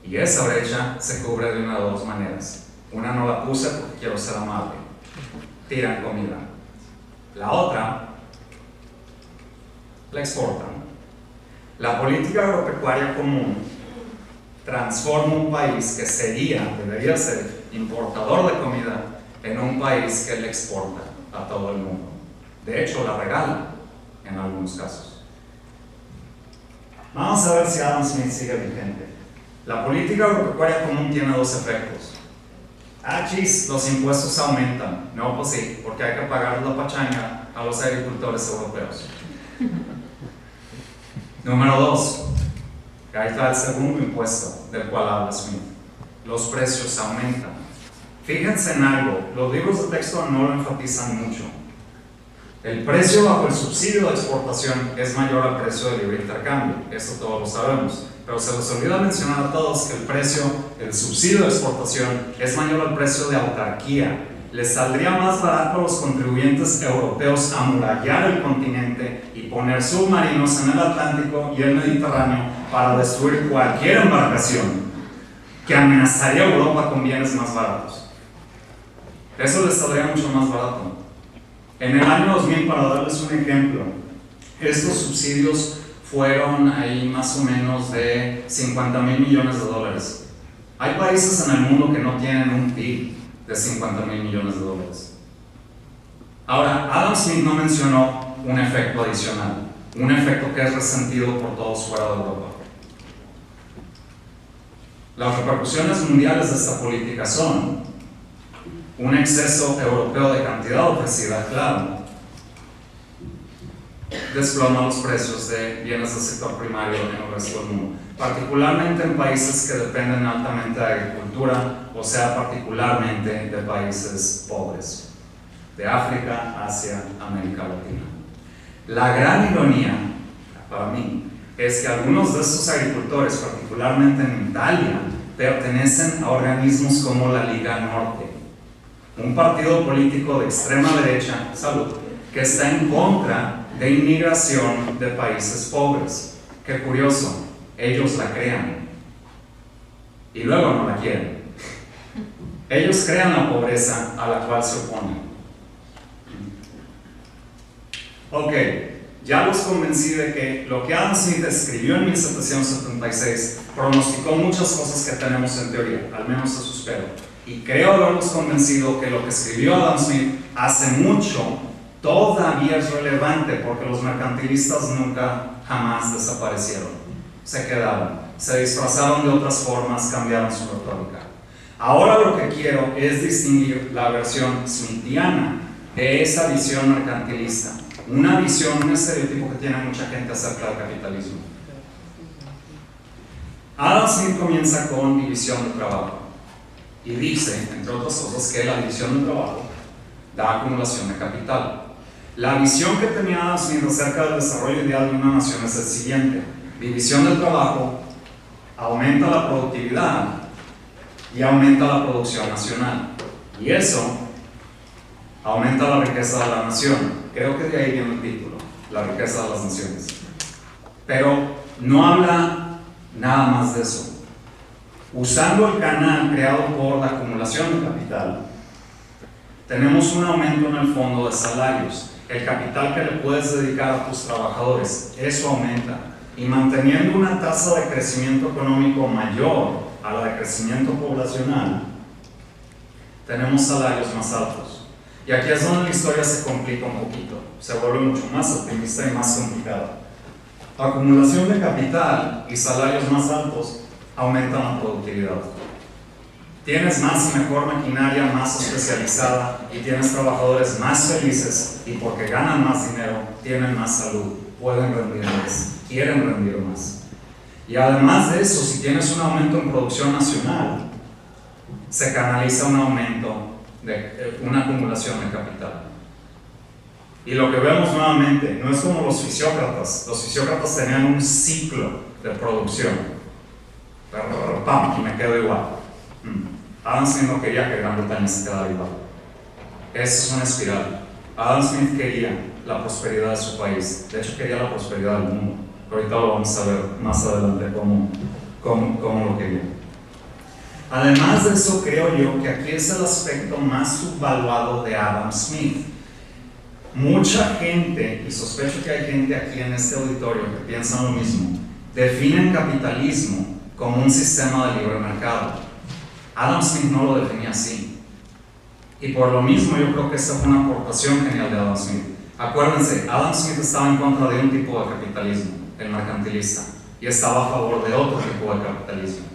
Y esa brecha se cubre de una de dos maneras. Una no la puse porque quiero ser amable. Tiran comida. La otra, la exportan. La política agropecuaria común transforma un país que debería ser importador de comida en un país que le exporta a todo el mundo. De hecho, la regala en algunos casos. Vamos a ver si Adam Smith sigue vigente. La política agropecuaria común tiene dos efectos. Chis, los impuestos aumentan. No, pues sí, porque hay que pagar la pachanga a los agricultores europeos. Número dos, ahí está el segundo impuesto del cual habla Smith. Los precios aumentan. Fíjense en algo, los libros de texto no lo enfatizan mucho. El precio bajo el subsidio de exportación es mayor al precio de libre intercambio, eso todos lo sabemos, pero se les olvida mencionar a todos que el subsidio de exportación es mayor al precio de autarquía. Les saldría más barato a los contribuyentes europeos amurallar el continente y poner submarinos en el Atlántico y el Mediterráneo para destruir cualquier embarcación que amenazaría a Europa con bienes más baratos. Eso les saldría mucho más barato. En el año 2000, para darles un ejemplo, estos subsidios fueron ahí más o menos de 50,000 millones de dólares. Hay países en el mundo que no tienen un PIB de 50,000 millones de dólares. Ahora, Adam Smith no mencionó un efecto adicional, un efecto que es resentido por todos fuera de Europa. Las repercusiones mundiales de esta política son un exceso europeo de cantidad ofrecida, claro, desploma los precios de bienes del sector primario en el resto del mundo, particularmente en países que dependen altamente de agricultura, o sea, particularmente de países pobres, de África, Asia, América Latina. La gran ironía, para mí, es que algunos de estos agricultores, particularmente en Italia, pertenecen a organismos como la Liga Norte, un partido político de extrema derecha, salud, que está en contra de inmigración de países pobres. Qué curioso, ellos la crean y luego no la quieren. Ellos crean la pobreza a la cual se oponen. Ok, ya los convencí de que lo que Adam Smith escribió en 1776 pronosticó muchas cosas que tenemos en teoría, al menos eso espero. Y creo haberlos convencido que lo que escribió Adam Smith hace mucho todavía es relevante, porque los mercantilistas nunca jamás desaparecieron. Se quedaron, se disfrazaron de otras formas, cambiaron su retórica. Ahora lo que quiero es distinguir la versión smithiana de esa visión mercantilista. Una visión, un estereotipo que tiene mucha gente acerca del capitalismo. Adam Smith comienza con división de trabajo y dice, entre otras cosas, que la división de trabajo da acumulación de capital. La visión que tenía Adam Smith acerca del desarrollo ideal de una nación es el siguiente: división del trabajo aumenta la productividad y aumenta la producción nacional, y eso aumenta la riqueza de la nación. Creo que de ahí viene el título, la riqueza de las naciones. Pero no habla nada más de eso. Usando el canal creado por la acumulación de capital, tenemos un aumento en el fondo de salarios, el capital que le puedes dedicar a tus trabajadores, eso aumenta. Y manteniendo una tasa de crecimiento económico mayor a la de crecimiento poblacional, tenemos salarios más altos. Y aquí es donde la historia se complica un poquito, se vuelve mucho más optimista y más complicada. Acumulación de capital y salarios más altos aumentan la productividad. Tienes más y mejor maquinaria, más especializada, y tienes trabajadores más felices, y porque ganan más dinero, tienen más salud, pueden rendir más, quieren rendir más. Y además de eso, si tienes un aumento en producción nacional, se canaliza un aumento de una acumulación de capital. Y lo que vemos nuevamente, no es como los fisiócratas tenían un ciclo de producción. Y me quedo igual. Adam Smith no quería que Gran Bretaña se quedara igual. Eso es una espiral. Adam Smith quería la prosperidad de su país, de hecho quería la prosperidad del mundo. Ahorita lo vamos a ver más adelante cómo lo quería. Además de eso, creo yo que aquí es el aspecto más subvaluado de Adam Smith. Mucha gente, y sospecho que hay gente aquí en este auditorio que piensa lo mismo, definen capitalismo como un sistema de libre mercado. Adam Smith no lo definía así. Y por lo mismo yo creo que esta fue una aportación genial de Adam Smith. Acuérdense, Adam Smith estaba en contra de un tipo de capitalismo, el mercantilista, y estaba a favor de otro tipo de capitalismo.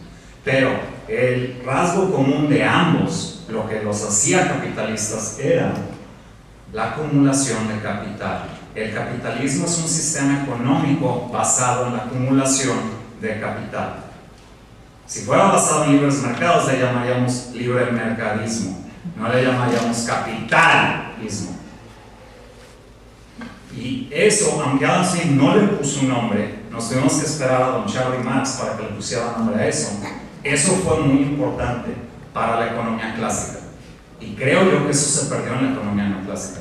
Pero el rasgo común de ambos, lo que los hacía capitalistas, era la acumulación de capital. El capitalismo es un sistema económico basado en la acumulación de capital. Si fuera basado en libres mercados, le llamaríamos libre mercadismo, no le llamaríamos capitalismo. Y eso, aunque Adam Smith no le puso un nombre, nos tuvimos que esperar a don Charlie Marx para que le pusiera nombre a eso. Eso fue muy importante para la economía clásica. Y creo yo que eso se perdió en la economía neoclásica.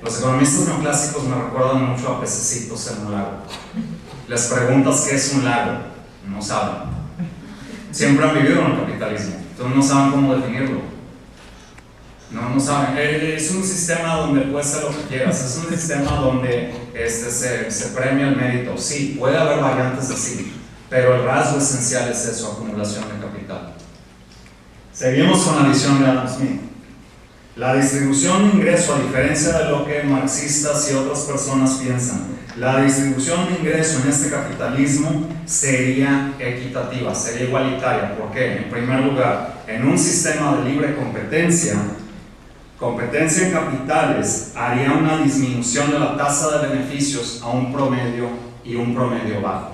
Los economistas neoclásicos me recuerdan mucho a pececitos en un lago. Les preguntas qué es un lago, no saben. Siempre han vivido en el capitalismo, entonces no saben cómo definirlo. No saben. Es un sistema donde puedes hacer lo que quieras, es un sistema donde se premia el mérito. Sí, puede haber variantes así, pero el rasgo esencial es eso, acumulación de capital. Seguimos con la visión de Adam Smith. La distribución de ingreso, a diferencia de lo que marxistas y otras personas piensan, la distribución de ingreso en este capitalismo sería equitativa, sería igualitaria. ¿Por qué? En primer lugar, en un sistema de libre competencia en capitales haría una disminución de la tasa de beneficios a un promedio y un promedio bajo.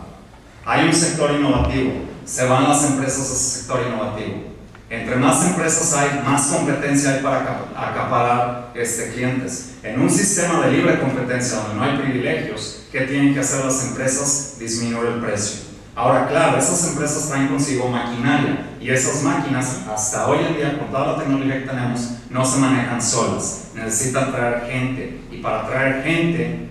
Hay un sector innovativo, se van las empresas a ese sector innovativo. Entre más empresas hay, más competencia hay para acaparar clientes. En un sistema de libre competencia donde no hay privilegios, ¿qué tienen que hacer las empresas? Disminuir el precio. Ahora, claro, esas empresas traen consigo maquinaria y esas máquinas, hasta hoy en día, con toda la tecnología que tenemos, no se manejan solas. Necesitan traer gente y para traer gente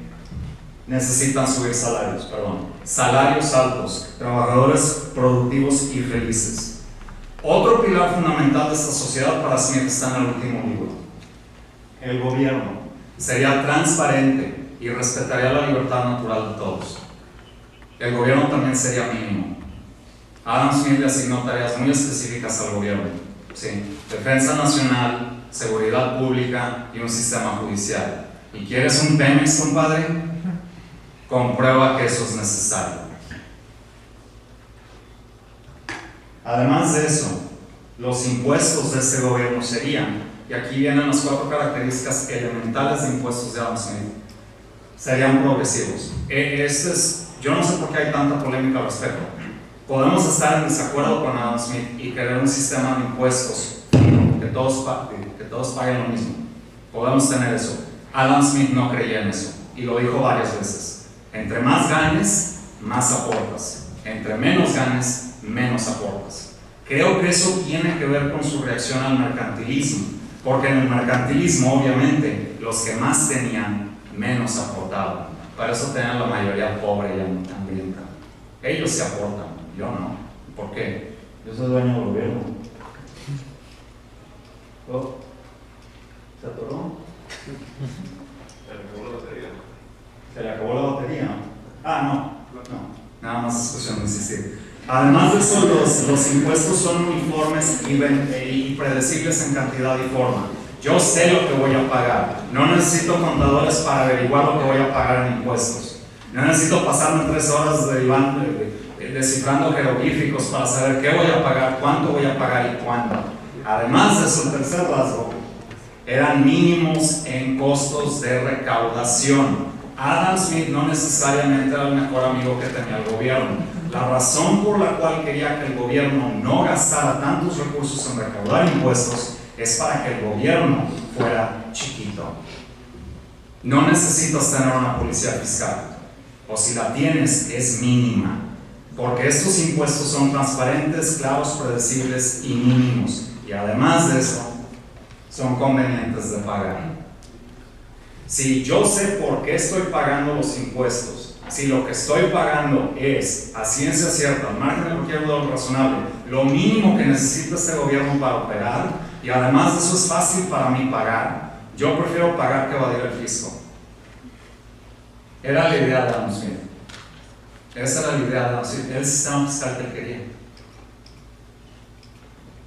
necesitan subir salarios altos, trabajadores productivos y felices. Otro pilar fundamental de esta sociedad para Smith está en el último libro. El gobierno sería transparente y respetaría la libertad natural de todos. El gobierno también sería mínimo. Adam Smith le asignó tareas muy específicas al gobierno. Sí, defensa nacional, seguridad pública y un sistema judicial. ¿Y quieres un Pemex, compadre? Comprueba que eso es necesario. Además de eso, los impuestos de este gobierno serían, y aquí vienen las 4 características elementales de impuestos de Adam Smith, serían progresivos. Yo no sé por qué hay tanta polémica al respecto. Podemos estar en desacuerdo con Adam Smith y querer un sistema de impuestos que todos paguen lo mismo. Podemos tener eso. Adam Smith no creía en eso y lo dijo varias veces. Entre más ganes, más aportas. Entre menos ganes, menos aportas. Creo que eso tiene que ver con su reacción al mercantilismo, porque en el mercantilismo, obviamente, los que más tenían, menos aportaban. Para eso tenían la mayoría pobre y hambrienta. Ellos se aportan, yo no. ¿Por qué? Yo soy dueño del gobierno. ¿Oh? ¿Se atoró? Se le acabó la batería. ¿Se le acabó la batería? No. Nada más es cuestión de insistir. Además de eso, los impuestos son uniformes y predecibles en cantidad y forma. Yo sé lo que voy a pagar. No necesito contadores para averiguar lo que voy a pagar en impuestos. No necesito pasarme 3 horas descifrando jeroglíficos para saber qué voy a pagar, cuánto voy a pagar y cuándo. Además de eso, el tercer rasgo, eran mínimos en costos de recaudación. Adam Smith no necesariamente era el mejor amigo que tenía el gobierno. La razón por la cual quería que el gobierno no gastara tantos recursos en recaudar impuestos es para que el gobierno fuera chiquito. No necesitas tener una policía fiscal, o si la tienes es mínima, porque estos impuestos son transparentes, claros, predecibles y mínimos, y además de eso son convenientes de pagar. Si yo sé por qué estoy pagando los impuestos si lo que estoy pagando es a ciencia cierta, al margen de cualquier valor razonable, lo mínimo que necesita este gobierno para operar, y además de eso es fácil para mí pagar, yo prefiero pagar que evadir el fisco. Era la idea de Adam Smith. Esa era la idea de Adam Smith, el sistema fiscal que él quería.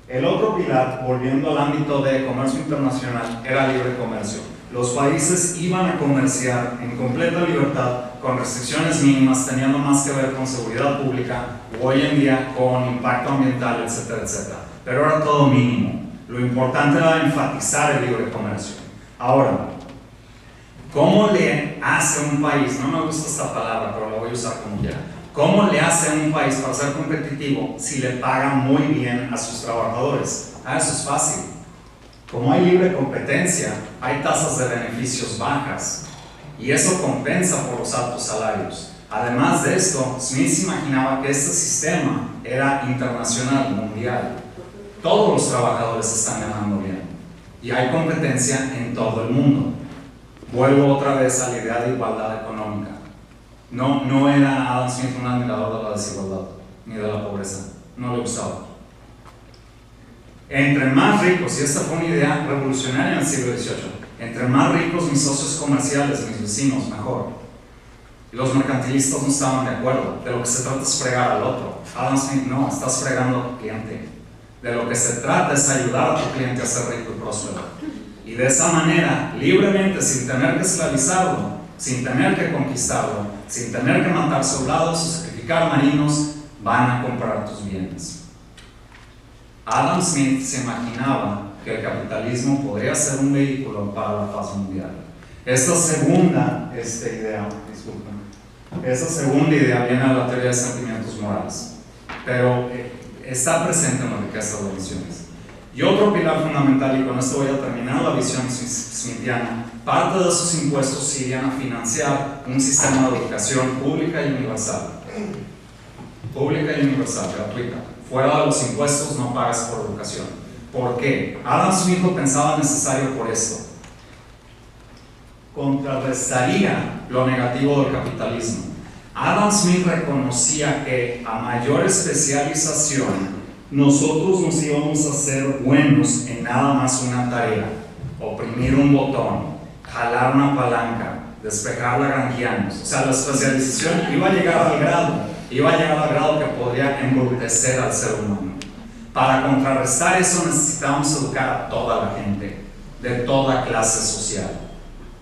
El otro pilar, volviendo al ámbito de comercio internacional, era libre comercio. Los países iban a comerciar en completa libertad, con restricciones mínimas, teniendo más que ver con seguridad pública, o hoy en día con impacto ambiental, etcétera, etcétera. Pero era todo mínimo. Lo importante era enfatizar el libre comercio. Ahora, ¿cómo le hace un país? No me gusta esta palabra, pero la voy a usar como quiera. ¿Cómo le hace un país para ser competitivo si le paga muy bien a sus trabajadores? Eso es fácil. Como hay libre competencia, hay tasas de beneficios bajas y eso compensa por los altos salarios. Además de esto, Smith se imaginaba que este sistema era internacional, mundial. Todos los trabajadores están ganando bien y hay competencia en todo el mundo. Vuelvo otra vez a la idea de igualdad económica. No era Adam Smith un admirador de la desigualdad ni de la pobreza, no le gustaba. Entre más ricos, y esta fue una idea revolucionaria en el siglo XVIII, entre más ricos mis socios comerciales, mis vecinos, mejor. Y los mercantilistas no estaban de acuerdo. De lo que se trata es fregar al otro. Adam Smith, no, estás fregando a tu cliente. De lo que se trata es ayudar a tu cliente a ser rico y próspero. Y de esa manera, libremente, sin tener que esclavizarlo, sin tener que conquistarlo, sin tener que matar soldados o sacrificar marinos, van a comprar tus bienes. Adam Smith se imaginaba que el capitalismo podría ser un vehículo para la paz mundial. Esta segunda idea viene de la teoría de sentimientos morales, pero está presente en la riqueza de las naciones. Y otro pilar fundamental, y con esto voy a terminar la visión smithiana, parte de esos impuestos irían a financiar un sistema de educación pública y universal. Pública y universal, gratuita. Fuera de los impuestos no pagas por educación. ¿Por qué? Adam Smith lo pensaba necesario por esto. Contrarrestaría lo negativo del capitalismo. Adam Smith reconocía que a mayor especialización nosotros nos íbamos a hacer buenos en nada más una tarea: oprimir un botón, jalar una palanca, despejar lagrangianos. O sea, la especialización iba a llegar al grado que podría embrutecer al ser humano. Para contrarrestar eso necesitábamos educar a toda la gente, de toda clase social.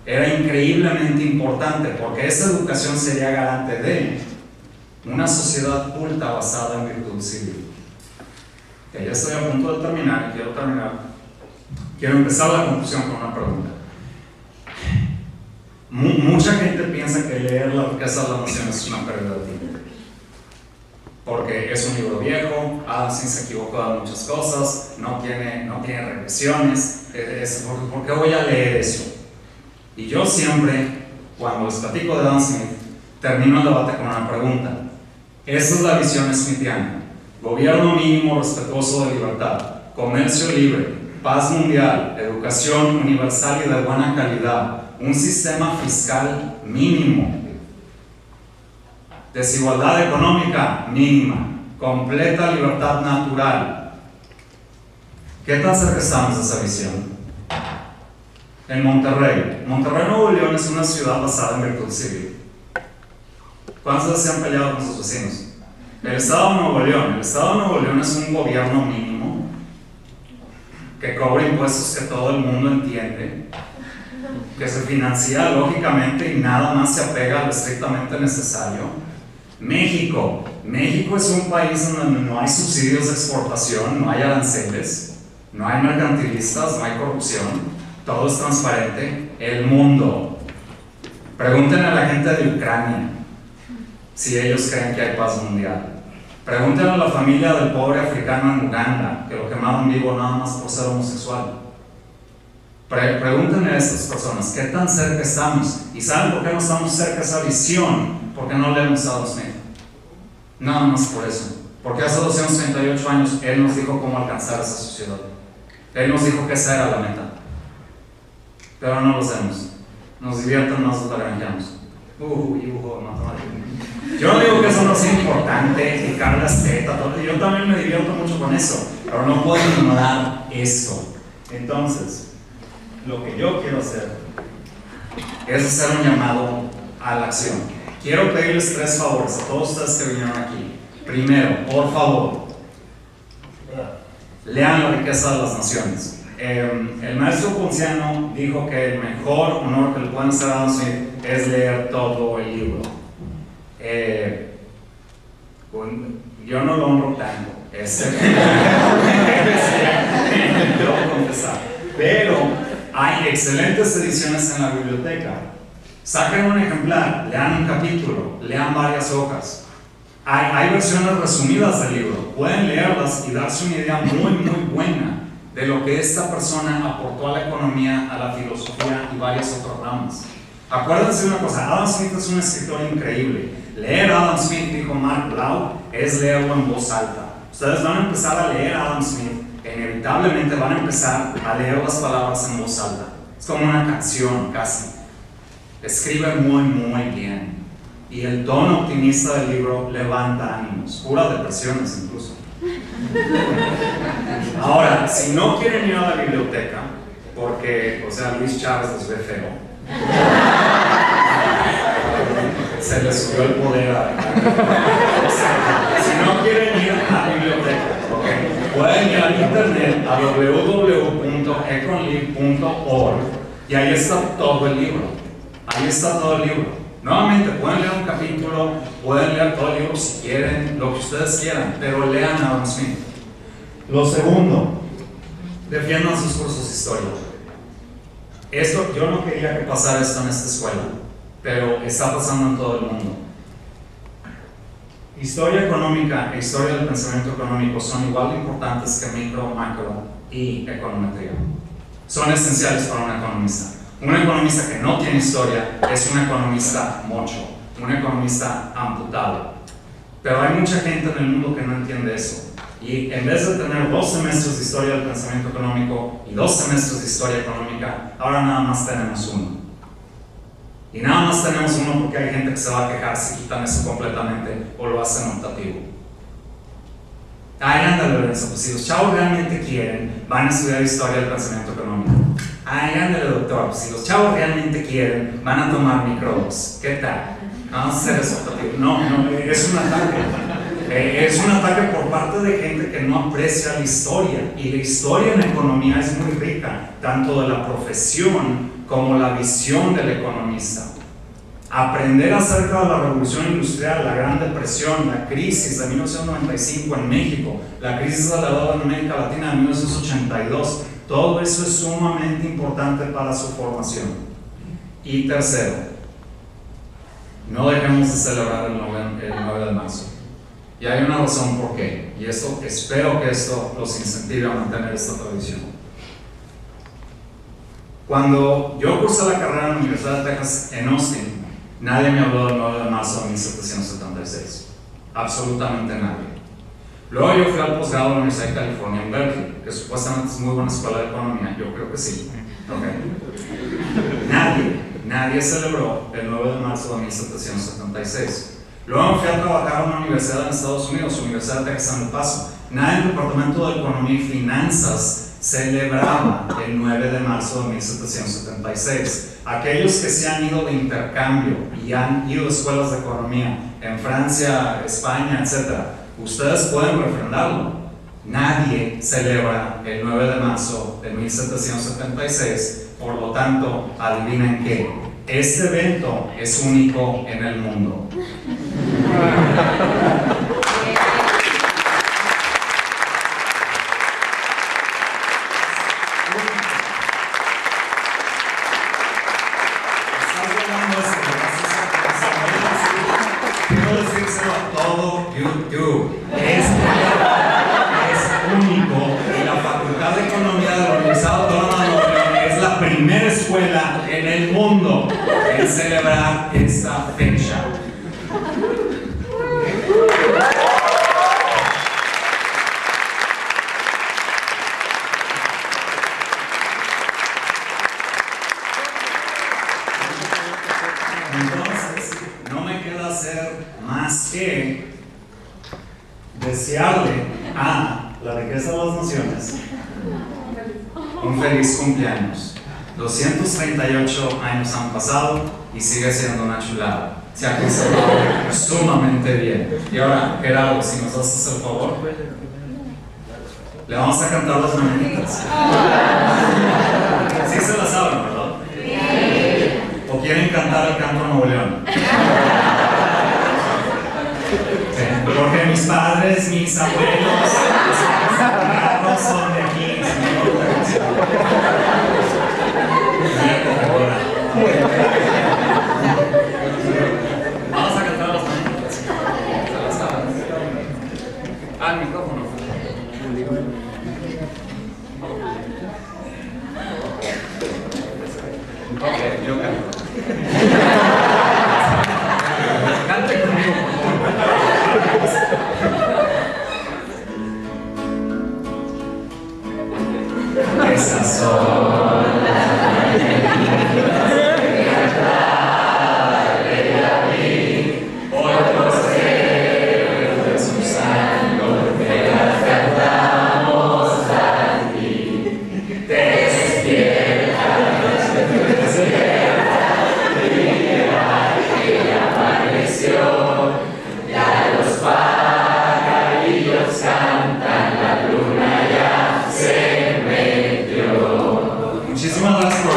Era increíblemente importante porque esa educación sería garante de una sociedad culta basada en virtud civil. Ya estoy a punto de terminar y quiero empezar la conclusión con una pregunta. Mucha gente piensa que leer La riqueza de las naciones es una pérdida de tiempo, porque es un libro viejo, Adam Smith se equivocó de muchas cosas, no tiene regresiones, ¿por qué voy a leer eso? Y yo siempre, cuando les platico de Adam Smith, termino el debate con una pregunta. Esa es la visión smithiana: gobierno mínimo respetuoso de libertad, comercio libre, paz mundial, educación universal y de buena calidad, un sistema fiscal mínimo, desigualdad económica mínima, completa libertad natural. ¿Qué tan cerca estamos de esa visión? En Monterrey, Nuevo León, es una ciudad basada en virtud civil. ¿Cuántos veces se han peleado con sus vecinos? El Estado de Nuevo León es un gobierno mínimo que cobra impuestos que todo el mundo entiende, que se financia lógicamente y nada más se apega a lo estrictamente necesario. México es un país donde no hay subsidios de exportación, no hay aranceles, no hay mercantilistas, no hay corrupción, todo es transparente. El mundo, pregúntenle a la gente de Ucrania si ellos creen que hay paz mundial. Pregúntenle a la familia del pobre africano en Uganda, que lo quemaron vivo nada más por ser homosexual. Pregúntenle a estas personas qué tan cerca estamos. ¿Y saben por qué no estamos cerca de esa visión? Porque no leemos a Adam Smith. Nada más por eso. Porque hace 238 años él nos dijo cómo alcanzar esa sociedad. Él nos dijo que esa era la meta. Pero no lo hacemos. Nos divierten más los lagrangianos. Dibujo de matemáticas. Yo no digo que eso no sea importante, picar las tetas, todo. Yo también me divierto mucho con eso, pero no puedo ignorar eso. Entonces, lo que yo quiero hacer es hacer un llamado a la acción. Quiero pedirles 3 favores a todos ustedes que vinieron aquí. Primero, por favor, lean La riqueza de las naciones. El maestro Ponciano dijo que el mejor honor que le pueden hacer a Adam Smith es leer todo el libro. Yo no lo honro tanto, debo confesar. Pero hay excelentes ediciones en la biblioteca. Saquen un ejemplar, lean un capítulo, lean varias hojas. Hay versiones resumidas del libro, pueden leerlas y darse una idea muy buena de lo que esta persona aportó a la economía, a la filosofía y varias otras ramas. Acuérdense de una cosa, Adam Smith es un escritor increíble. Leer a Adam Smith, dijo Mark Blau, es leerlo en voz alta. Ustedes van a empezar a leer a Adam Smith, inevitablemente van a empezar a leer las palabras en voz alta. Es como una canción casi. Escribe muy bien. Y el tono optimista del libro levanta ánimos, cura depresiones incluso. Ahora, si no quieren ir a la biblioteca, porque, Luis Chávez les ve feo, se les subió el poder si no quieren ir a la biblioteca, pueden ir al internet a www.econlib.org y ahí está todo el libro. Nuevamente, pueden leer un capítulo, pueden leer todo el libro si quieren, lo que ustedes quieran, pero lean a Adam Smith. Lo segundo, defiendan sus cursos de historia. Yo no quería que pasara esto en esta escuela, pero está pasando en todo el mundo. Historia económica e historia del pensamiento económico son igual de importantes que micro, macro y econometría. Son esenciales para un economista. Un economista que no tiene historia es un economista mocho, un economista amputado. Pero hay mucha gente en el mundo que no entiende eso. Y en vez de tener 2 semestres de historia del pensamiento económico y 2 semestres de historia económica, ahora nada más tenemos 1. Y nada más tenemos 1 porque hay gente que se va a quejar si quitan eso completamente o lo hacen optativo. Ay, ándale, Lorenzo, pues si los chavos realmente quieren, van a estudiar historia del pensamiento económico. Ay, ándale, doctor, pues si los chavos realmente quieren, van a tomar microbes. ¿Qué tal? Vamos a hacer eso optativo. No, es un ataque. Es un ataque por parte de gente que no aprecia la historia. Y la historia en economía es muy rica, tanto de la profesión como la visión del economista. Aprender acerca de la revolución industrial, la Gran Depresión, la crisis de 1995 en México, la crisis de la deuda en América Latina de 1982, todo eso es sumamente importante para su formación. Y tercero, no dejemos de celebrar el 9 de marzo. Y hay una razón por qué, y espero que esto los incentive a mantener esta tradición. Cuando yo cursé la carrera en la Universidad de Texas en Austin, nadie me habló del 9 de marzo de 1776. Absolutamente nadie. Luego yo fui al posgrado de la Universidad de California en Berkeley, que supuestamente es muy buena escuela de economía, yo creo que sí. Nadie celebró el 9 de marzo de 1776. Luego me fui a trabajar en una universidad en Estados Unidos, Universidad de Texas en El Paso. Nadie en el Departamento de Economía y Finanzas celebraba el 9 de marzo de 1776. Aquellos que se han ido de intercambio y han ido a escuelas de economía en Francia, España, etc., ustedes pueden refrendarlo. Nadie celebra el 9 de marzo de 1776, por lo tanto, adivinen qué, este evento es único en el mundo. Escuela en el mundo en celebrar esta fecha. Entonces, hacer más que desearle a la riqueza de las naciones un feliz cumpleaños. 238 años han pasado y sigue siendo una chulada. Se ha conservado sumamente bien. Y ahora, Gerardo, si nos haces el favor, le vamos a cantar las mañanitas. Sí se las saben, ¿verdad? ¿O quieren cantar el canto Nuevo León? Sí, porque mis padres, mis abuelos, los son de aquí, vamos a cantar las mañanitas. Se las saben. Al micrófono. Ok, yo canto. Cante conmigo, por favor. Esas son las mañanitas que cantaba el rey David. Hoy por ser de su santo te las cantamos a ti. Te despierta, y apareció. Ya los pajarillos cantan, la luna ya se metió. Muchísimas gracias por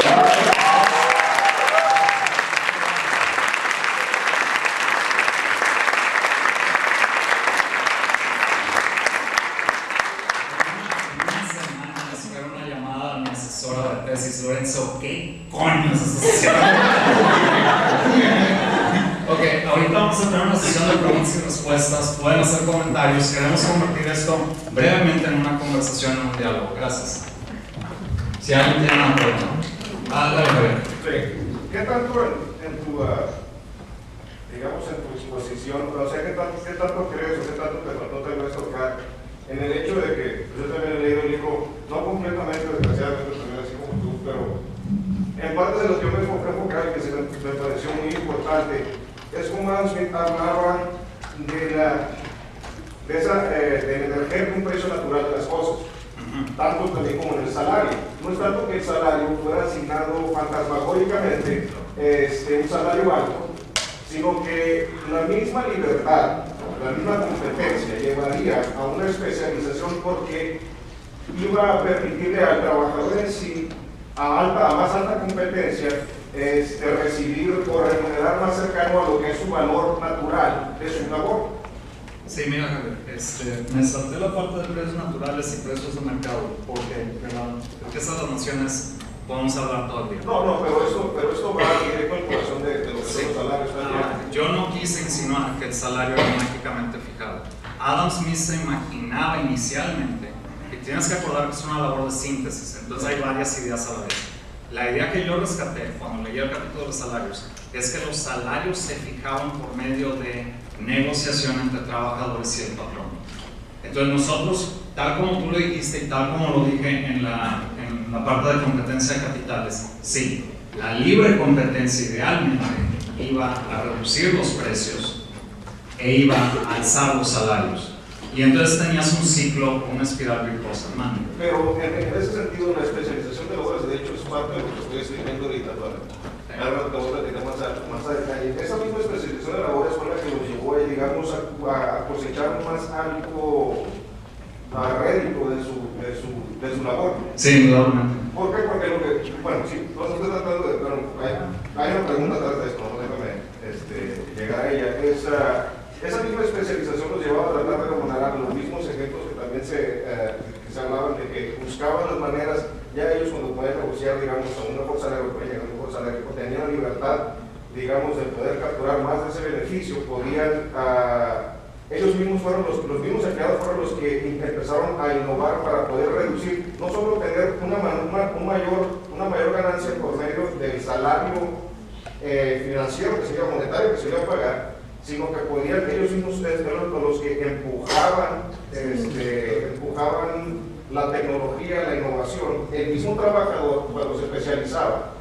una llamada a mi asesora de tesis, Lorenzo, ¿qué coño estás haciendo? Ok, ahorita vamos a tener una sesión de preguntas y respuestas, pueden hacer comentarios, queremos convertir esto brevemente en una conversación, en un diálogo. Gracias. Si alguien tiene una pregunta, dale, Sí. ¿Qué tanto en tu, digamos, en tu exposición, o sea, qué tanto crees o qué tanto te faltó tal vez tocar en el hecho de que, pues yo también he leído el libro, no completamente, desgraciadamente, también así como tú, pero en parte de lo que yo me enfoqué, que me pareció muy importante, es como Adam Smith hablaba de emerger un precio natural de las cosas, tanto también como en el salario. No es tanto que el salario fuera asignado fantasmagóricamente, un salario alto, sino que la misma libertad, la misma competencia llevaría a una especialización porque iba a permitirle al trabajador en sí, a más alta competencia, recibir o remunerar más cercano a lo que es su valor natural de su labor. Sí, mira, me salté la parte de precios naturales y precios de mercado, porque de la riqueza de las naciones podemos hablar todo el día. No, pero esto va directo al corazón de lo que son los salarios. Yo no quise insinuar que el salario era mágicamente fijado. Adam Smith se imaginaba inicialmente, y tienes que acordar que es una labor de síntesis, entonces hay varias ideas a la vez. La idea que yo rescaté cuando leí el capítulo de salarios es que los salarios se fijaban por medio de negociación entre trabajadores y el patrón. Entonces nosotros, tal como tú lo dijiste y tal como lo dije en la parte de competencia de capitales, sí, la libre competencia idealmente iba a reducir los precios e iba a alzar los salarios. Y entonces tenías un ciclo, una espiral virtuosa, hermano. Pero en ese sentido, la especialización de labores, de hecho, es parte de lo que estoy escribiendo ahorita, ahora te voy a platicar más a detalle. Esa misma especialización de labores fue la que nos llevó, digamos, a cosechar un más alto rédito de su labor. Sí, indudablemente. ¿Por qué? Porque lo que, bueno, sí, no estoy tratando de, bueno, hay una pregunta atrás de esto, no déjame llegar a ella. Esa misma especialización nos llevaba a tratar de remunerar los mismos ejemplos que también se hablaban de que buscaban las maneras, ya ellos cuando pueden negociar, digamos, a un mejor salario, pueden llegar a un mejor salario, tenían la libertad, digamos, de poder capturar más de ese beneficio, podían, ellos mismos fueron los mismos empleados fueron los que empezaron a innovar para poder reducir, no solo tener una mayor ganancia por medio del salario financiero que se iba monetario, que se iba a pagar, sino que podían ellos mismos ser los que empujaban la tecnología, la innovación, el mismo trabajador, cuando se especializaba,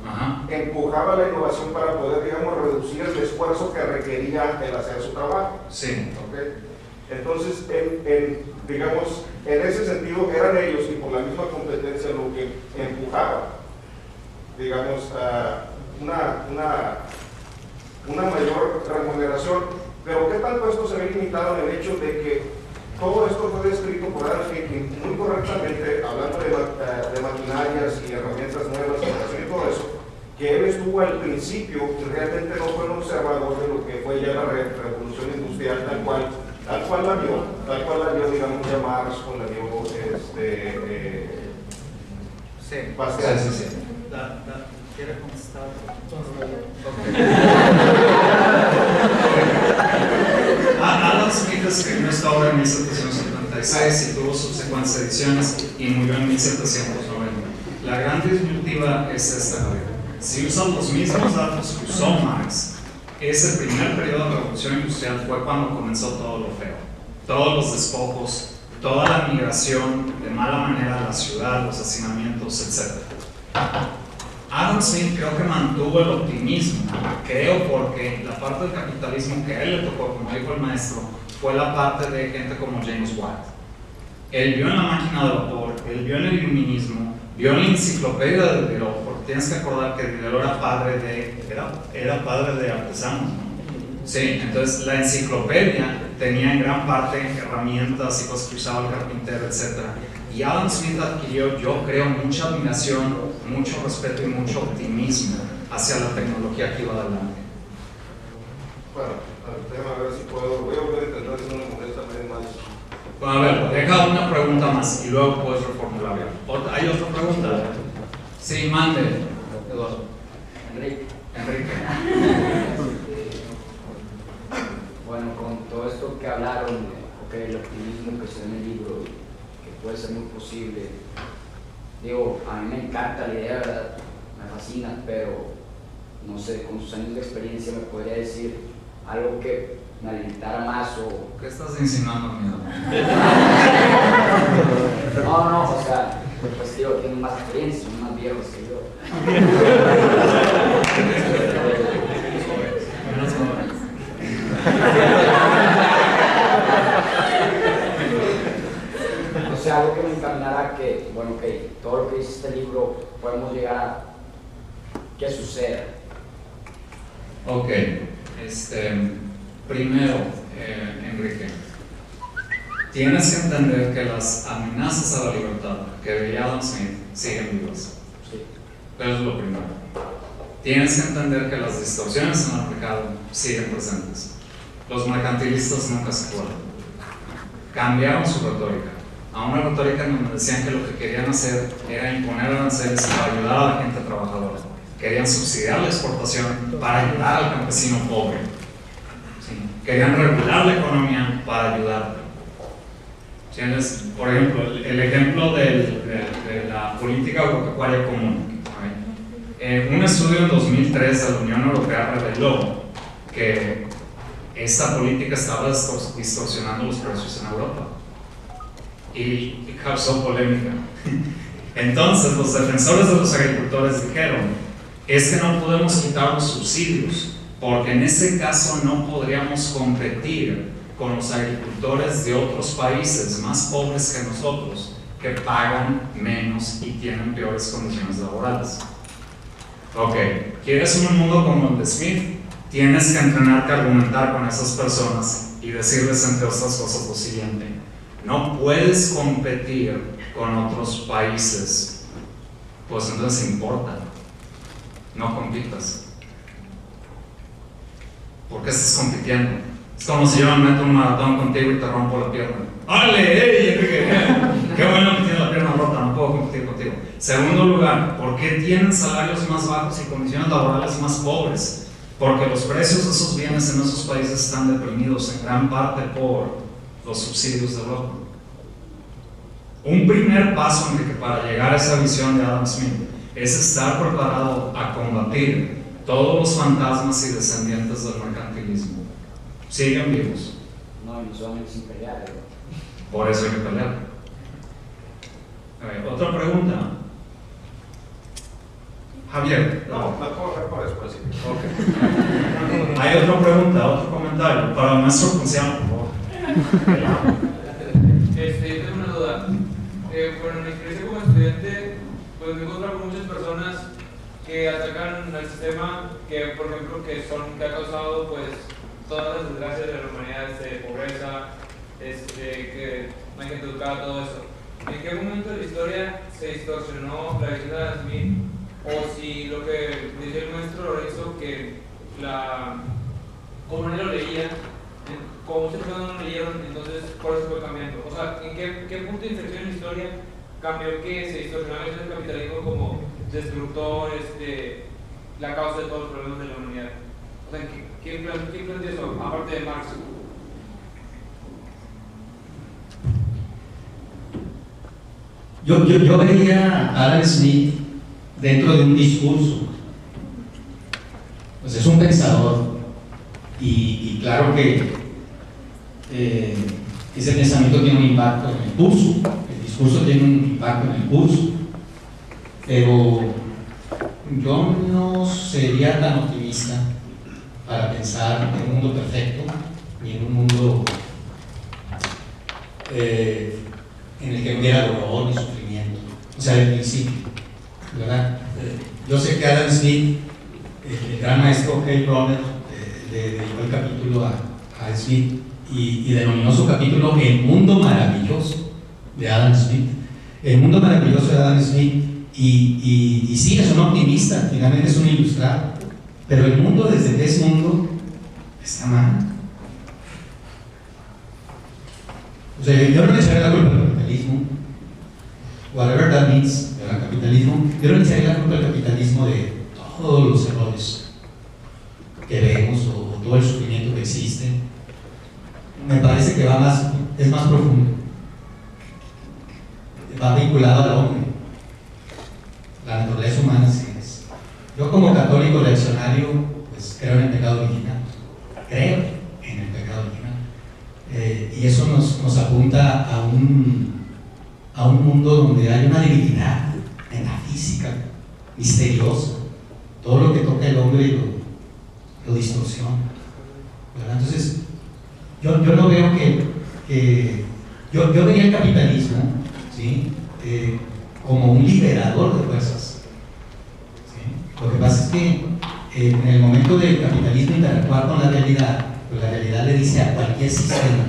empujaba la innovación para poder, digamos, reducir el esfuerzo que requería el hacer su trabajo. Sí. ¿Okay? Entonces, digamos, en ese sentido eran ellos y por la misma competencia lo que empujaba, digamos, una mayor remuneración. Pero ¿qué tanto esto se ve limitado en el hecho de que todo esto fue descrito por Adam Smith muy correctamente, hablando de maquinarias y herramientas nuevas, y todo eso, que él estuvo al principio y realmente no fue un observador de lo que fue ya la revolución industrial tal cual la vio, digamos, ya Marx, o la vio Pascal. Sí. ¿Quiere contestar? Adam Smith escribió esta obra en 1776 y tuvo subsecuentes ediciones y murió en 1790. La gran disyuntiva es esta: si usan los mismos datos que usó Marx, ese primer periodo de revolución industrial fue cuando comenzó todo lo feo, todos los despojos, toda la migración de mala manera a la ciudad, los hacinamientos, etc. Adam Smith creo que mantuvo el optimismo, porque la parte del capitalismo que a él le tocó, como dijo el maestro, fue la parte de gente como James Watt. Él vio en la máquina de vapor, él vio en el iluminismo, vio en la enciclopedia de Diderot, porque tienes que acordar que Diderot era padre de artesanos, ¿no? Sí, entonces la enciclopedia tenía en gran parte herramientas y cosas que usaba el carpintero, etc. Y Adam Smith adquirió, yo creo, mucha admiración, mucho respeto y mucho optimismo hacia la tecnología que iba adelante. Bueno, a ver si puedo, voy a volver a intentar si no me molesta más. Bueno, a ver, deja una pregunta más y luego puedes reformularla. ¿Hay otra pregunta? Sí, mande, Eduardo. Enrique. Bueno, con todo esto que hablaron, el optimismo que se da en el libro, que puede ser muy posible, digo, a mí me encanta la idea, ¿verdad? Me fascina, pero no sé, con sus años de experiencia me podría decir algo que me alentara más o... ¿Qué estás insinuando, amigo? No, o sea, pues digo, tienen más experiencia, son más viejos que yo. Menos jóvenes. O sea, algo que me encaminara que, bueno, que todo lo que dice este libro podemos llegar a que suceda. Ok, primero, Enrique, tienes que entender que las amenazas a la libertad que veía Adam Smith siguen vivas. Sí. Eso es lo primero. Tienes que entender que las distorsiones en el mercado siguen presentes. Los mercantilistas nunca se fueron. Cambiaron su retórica a una retórica en donde decían que lo que querían hacer era imponer aranceles para ayudar a la gente trabajadora. Querían subsidiar la exportación para ayudar al campesino pobre. ¿Sí? Querían regular la economía para ayudar. ¿Tienes, por ejemplo, el ejemplo de la política agropecuaria común? Un estudio en 2003 de la Unión Europea reveló que esta política estaba distorsionando los precios en Europa y causó polémica. Entonces los defensores de los agricultores dijeron: es que no podemos quitar los subsidios porque en ese caso no podríamos competir con los agricultores de otros países más pobres que nosotros, que pagan menos y tienen peores condiciones laborales. Ok, ¿quieres un mundo como el de Smith? Tienes que entrenarte a argumentar con esas personas y decirles, entre otras cosas, lo siguiente: no puedes competir con otros países, pues entonces importa, no compitas. ¿Por qué estás compitiendo? Es como si yo me meto un maratón contigo y te rompo la pierna. ¡Órale! ¡Qué bueno que tienes la pierna rota! No puedo competir contigo. Segundo lugar, ¿por qué tienen salarios más bajos y condiciones laborales más pobres? Porque los precios de esos bienes en esos países están deprimidos en gran parte por los subsidios de Europa. Un primer paso, Enrique, para llegar a esa visión de Adam Smith es estar preparado a combatir todos los fantasmas y descendientes del mercantilismo. Siguen vivos. No, y no solamente sin pelear, ¿verdad? Por eso hay que pelear. Otra pregunta. Javier. No, la puedo dejar para después. Sí. Ok. Hay otra pregunta, otro comentario para el maestro Ponciano, por favor. Tengo una duda. Bueno, en mi experiencia como estudiante, pues me encuentro con muchas personas que atacan al sistema que, por ejemplo, que ha causado pues todas las desgracias de la humanidad, pobreza, que no hay gente educada, todo eso. ¿En qué momento de la historia se distorsionó la visión de Adam Smith? O si lo que decía el maestro Lorenzo, que como él lo leía, como muchas personas no lo leyeron, entonces por eso fue cambiando. O sea, ¿en qué punto de inflexión en la historia cambió que se distorsionaba el capitalismo como destructor, la causa de todos los problemas de la humanidad? O sea, ¿quién plantea eso, aparte de Marx? Yo veía a Adam Smith dentro de un discurso. Pues es un pensador y claro que ese pensamiento tiene un impacto en el curso, el discurso tiene un impacto en el curso, pero yo no sería tan optimista para pensar en un mundo perfecto y en un mundo en el que no hubiera dolor ni sufrimiento, o sea, del principio, ¿verdad? Yo sé que Adam Smith, el gran maestro Hale Brunner, le dedicó el capítulo a Smith y denominó su capítulo El Mundo Maravilloso de Adam Smith. El Mundo Maravilloso de Adam Smith, y sí, es un optimista, finalmente es un ilustrado, pero el mundo desde que es mundo está mal. O sea, yo no le echaré la culpa al capitalismo, whatever that means, al capitalismo, yo no le echaré la culpa al capitalismo de todos los errores que vemos o todo el sufrimiento que existe. Me parece que es más profundo, va vinculado al hombre, la naturaleza humana así es. Yo como católico reaccionario, pues creo en el pecado original, y eso nos apunta a un mundo donde hay una divinidad metafísica, misteriosa. Todo lo que toca el hombre lo distorsiona, ¿verdad? Entonces, yo no veo yo vería el capitalismo, ¿sí? Como un liberador de fuerzas, ¿sí? Lo que pasa es que en el momento del capitalismo interactuar con la realidad, pues la realidad le dice a cualquier sistema,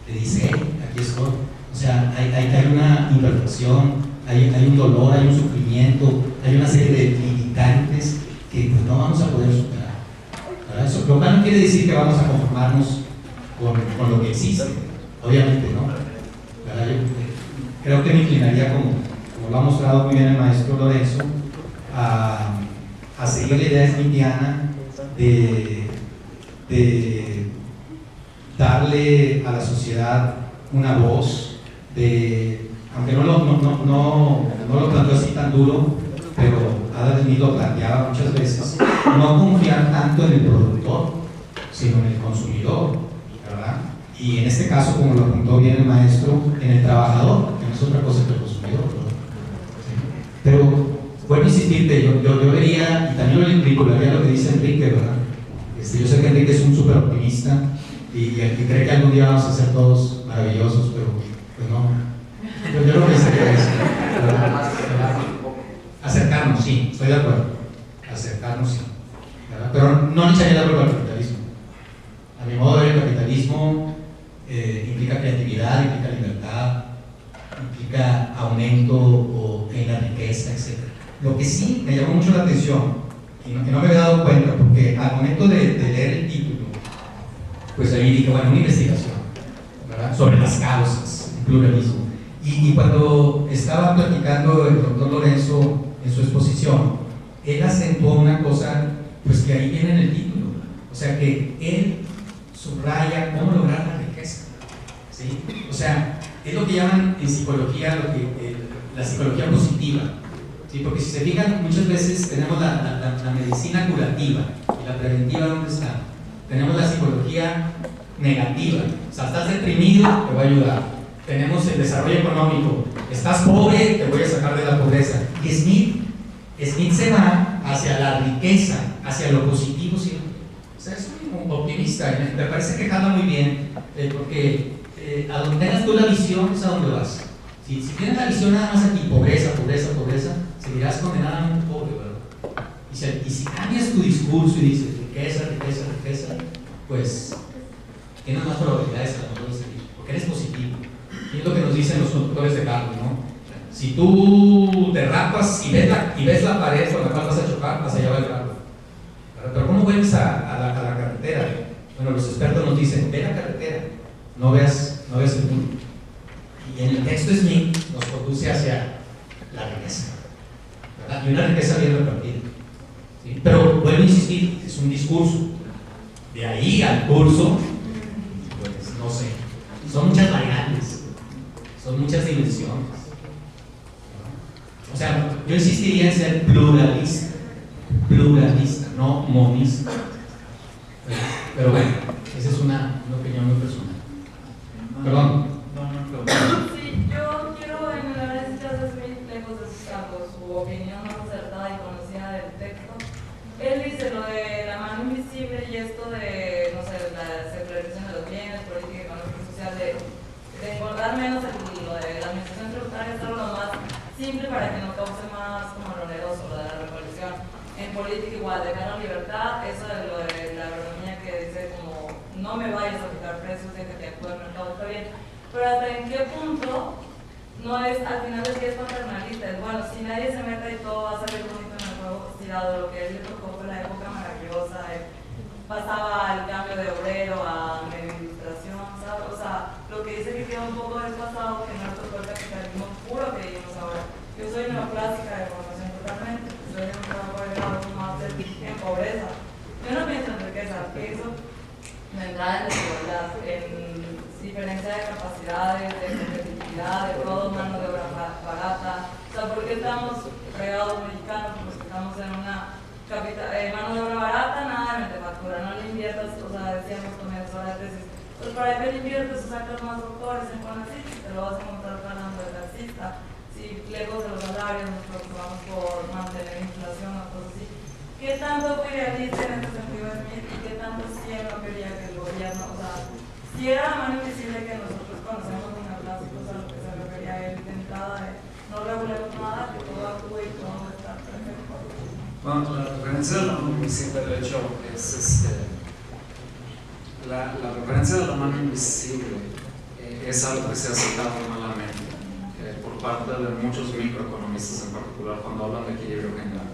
le dice, aquí estoy. O sea, hay una imperfección, hay un dolor, hay un sufrimiento, hay una serie de limitantes que pues, no vamos a poder superar, ¿verdad? Eso, lo cual no quiere decir que vamos a conformarnos con lo que existe, obviamente, ¿no? ¿Verdad? Yo creo que me inclinaría, como lo ha mostrado muy bien el maestro Lorenzo, a seguir la idea smithiana de darle a la sociedad una voz, aunque no lo planteó así tan duro, pero Adam Smith lo planteaba muchas veces, no confiar tanto en el productor, sino en el consumidor, ¿verdad? Y en este caso, como lo apuntó bien el maestro, en el trabajador, que no es otra cosa que el consumidor, ¿verdad? ¿Sí? Pero vuelvo a insistirte, yo vería, y también lo vincularía a lo que dice Enrique, ¿verdad? Yo sé que Enrique es un súper optimista y cree que algún día vamos a ser todos maravillosos, pero pues no. Yo no pensaría eso. Acercarnos, sí, estoy de acuerdo. Acercarnos, sí, ¿verdad? Pero no le echaría la culpa al capitalismo. A mi modo de ver, el capitalismo implica creatividad, implica libertad, implica aumento en la riqueza, etc. Lo que sí me llamó mucho la atención, y no me había dado cuenta, porque al momento de leer el título, pues ahí dije, bueno, una investigación, ¿verdad? Sobre las causas del pluralismo. Y cuando estaba platicando el doctor Lorenzo en su exposición, él acentuó una cosa, pues que ahí viene en el título, o sea que él subraya cómo lograr la riqueza, ¿sí? O sea, es lo que llaman en psicología, la psicología positiva, ¿sí? Porque si se fijan, muchas veces tenemos la medicina curativa y la preventiva, ¿dónde está? Tenemos la psicología negativa, o sea, estás deprimido, te va a ayudar, tenemos el desarrollo económico. Estás pobre, te voy a sacar de la pobreza. Y Smith se va hacia la riqueza, hacia lo positivo siempre. O sea, es un optimista, me parece que jala muy bien, porque a donde tengas tú la visión es a donde vas. Si tienes la visión nada más aquí, pobreza, pobreza, pobreza, seguirás condenadamente pobre, ¿verdad? Y si cambias tu discurso y dices riqueza, riqueza, riqueza, pues tienes más probabilidades a lo mejor de seguir, porque eres positivo. Y es lo que nos dicen los conductores de carro, ¿no? Si tú te rapas y ves la pared con la cual vas a chocar, vas allá va el carro. Pero ¿cómo vuelves a la carretera? Bueno, los expertos nos dicen, ve la carretera, no veas el mundo. Y en el texto Smith nos conduce hacia la riqueza, ¿verdad? Y una riqueza bien repartida, ¿sí? Pero vuelvo a insistir, es un discurso. De ahí al curso, pues no sé, son muchas variables, son muchas dimensiones, ¿no? O sea, yo insistiría en ser pluralista, no monista. Pero bueno, esa es una opinión muy personal. Perdón. Sí, yo quiero en el análisis de Smith, lejos de su opinión más acertada y conocida del texto. Él dice lo de la mano invisible y esto de, no sé, la secularización de los bienes, política, económica y social, de engordar menos lo de la administración tributaria, es algo lo más simple para que no cause más como lo oneroso, lo de la revolución. En política igual, dejar la libertad, eso de lo de la economía que dice como no me vayas a fijar precios, deja que actúe el mercado, está bien. Pero hasta en qué punto no es, al final es que es paternalista, es bueno, si nadie se mete y todo va a salir bonito en el juego, tirado, lo que él le tocó fue la época maravillosa, pasaba el cambio de obrero a medio ilustración, ¿sabes? O sea, lo que dice que queda un poco desfasado, que no le tocó el capitalismo puro que vivimos ahora. Yo soy neoclásica de formación totalmente, soy de un trabajo de grado, un máster en pobreza. Yo no pienso en riqueza, pienso en entrada en desigualdad, en diferencia de capacidades, de competitividad, de todo, mano de obra barata. O sea, ¿por qué estamos regados mexicanos? Porque estamos en una mano de obra barata, nada de metefactura, no le inviertas, o sea, decíamos con el sobre tesis. Pues para qué le inviertes o sacas más doctores en Conacyt, te lo vas a encontrar ganando de taxista. Si lejos de los salarios nos preocupamos por mantener inflación o cosas así. ¿Qué tanto fue realista en este sentido de Smith y qué tanto sí no quería que el gobierno, o sea, si era la mano invisible que nosotros conocemos en neoclásicos a lo que se refería él de entrada de no regulemos nada, que todo actúe y todo está perfecto? Bueno, la referencia de la mano invisible, de hecho, es la referencia de la mano invisible es algo que se ha citado malamente por parte de muchos microeconomistas en particular cuando hablan de equilibrio general.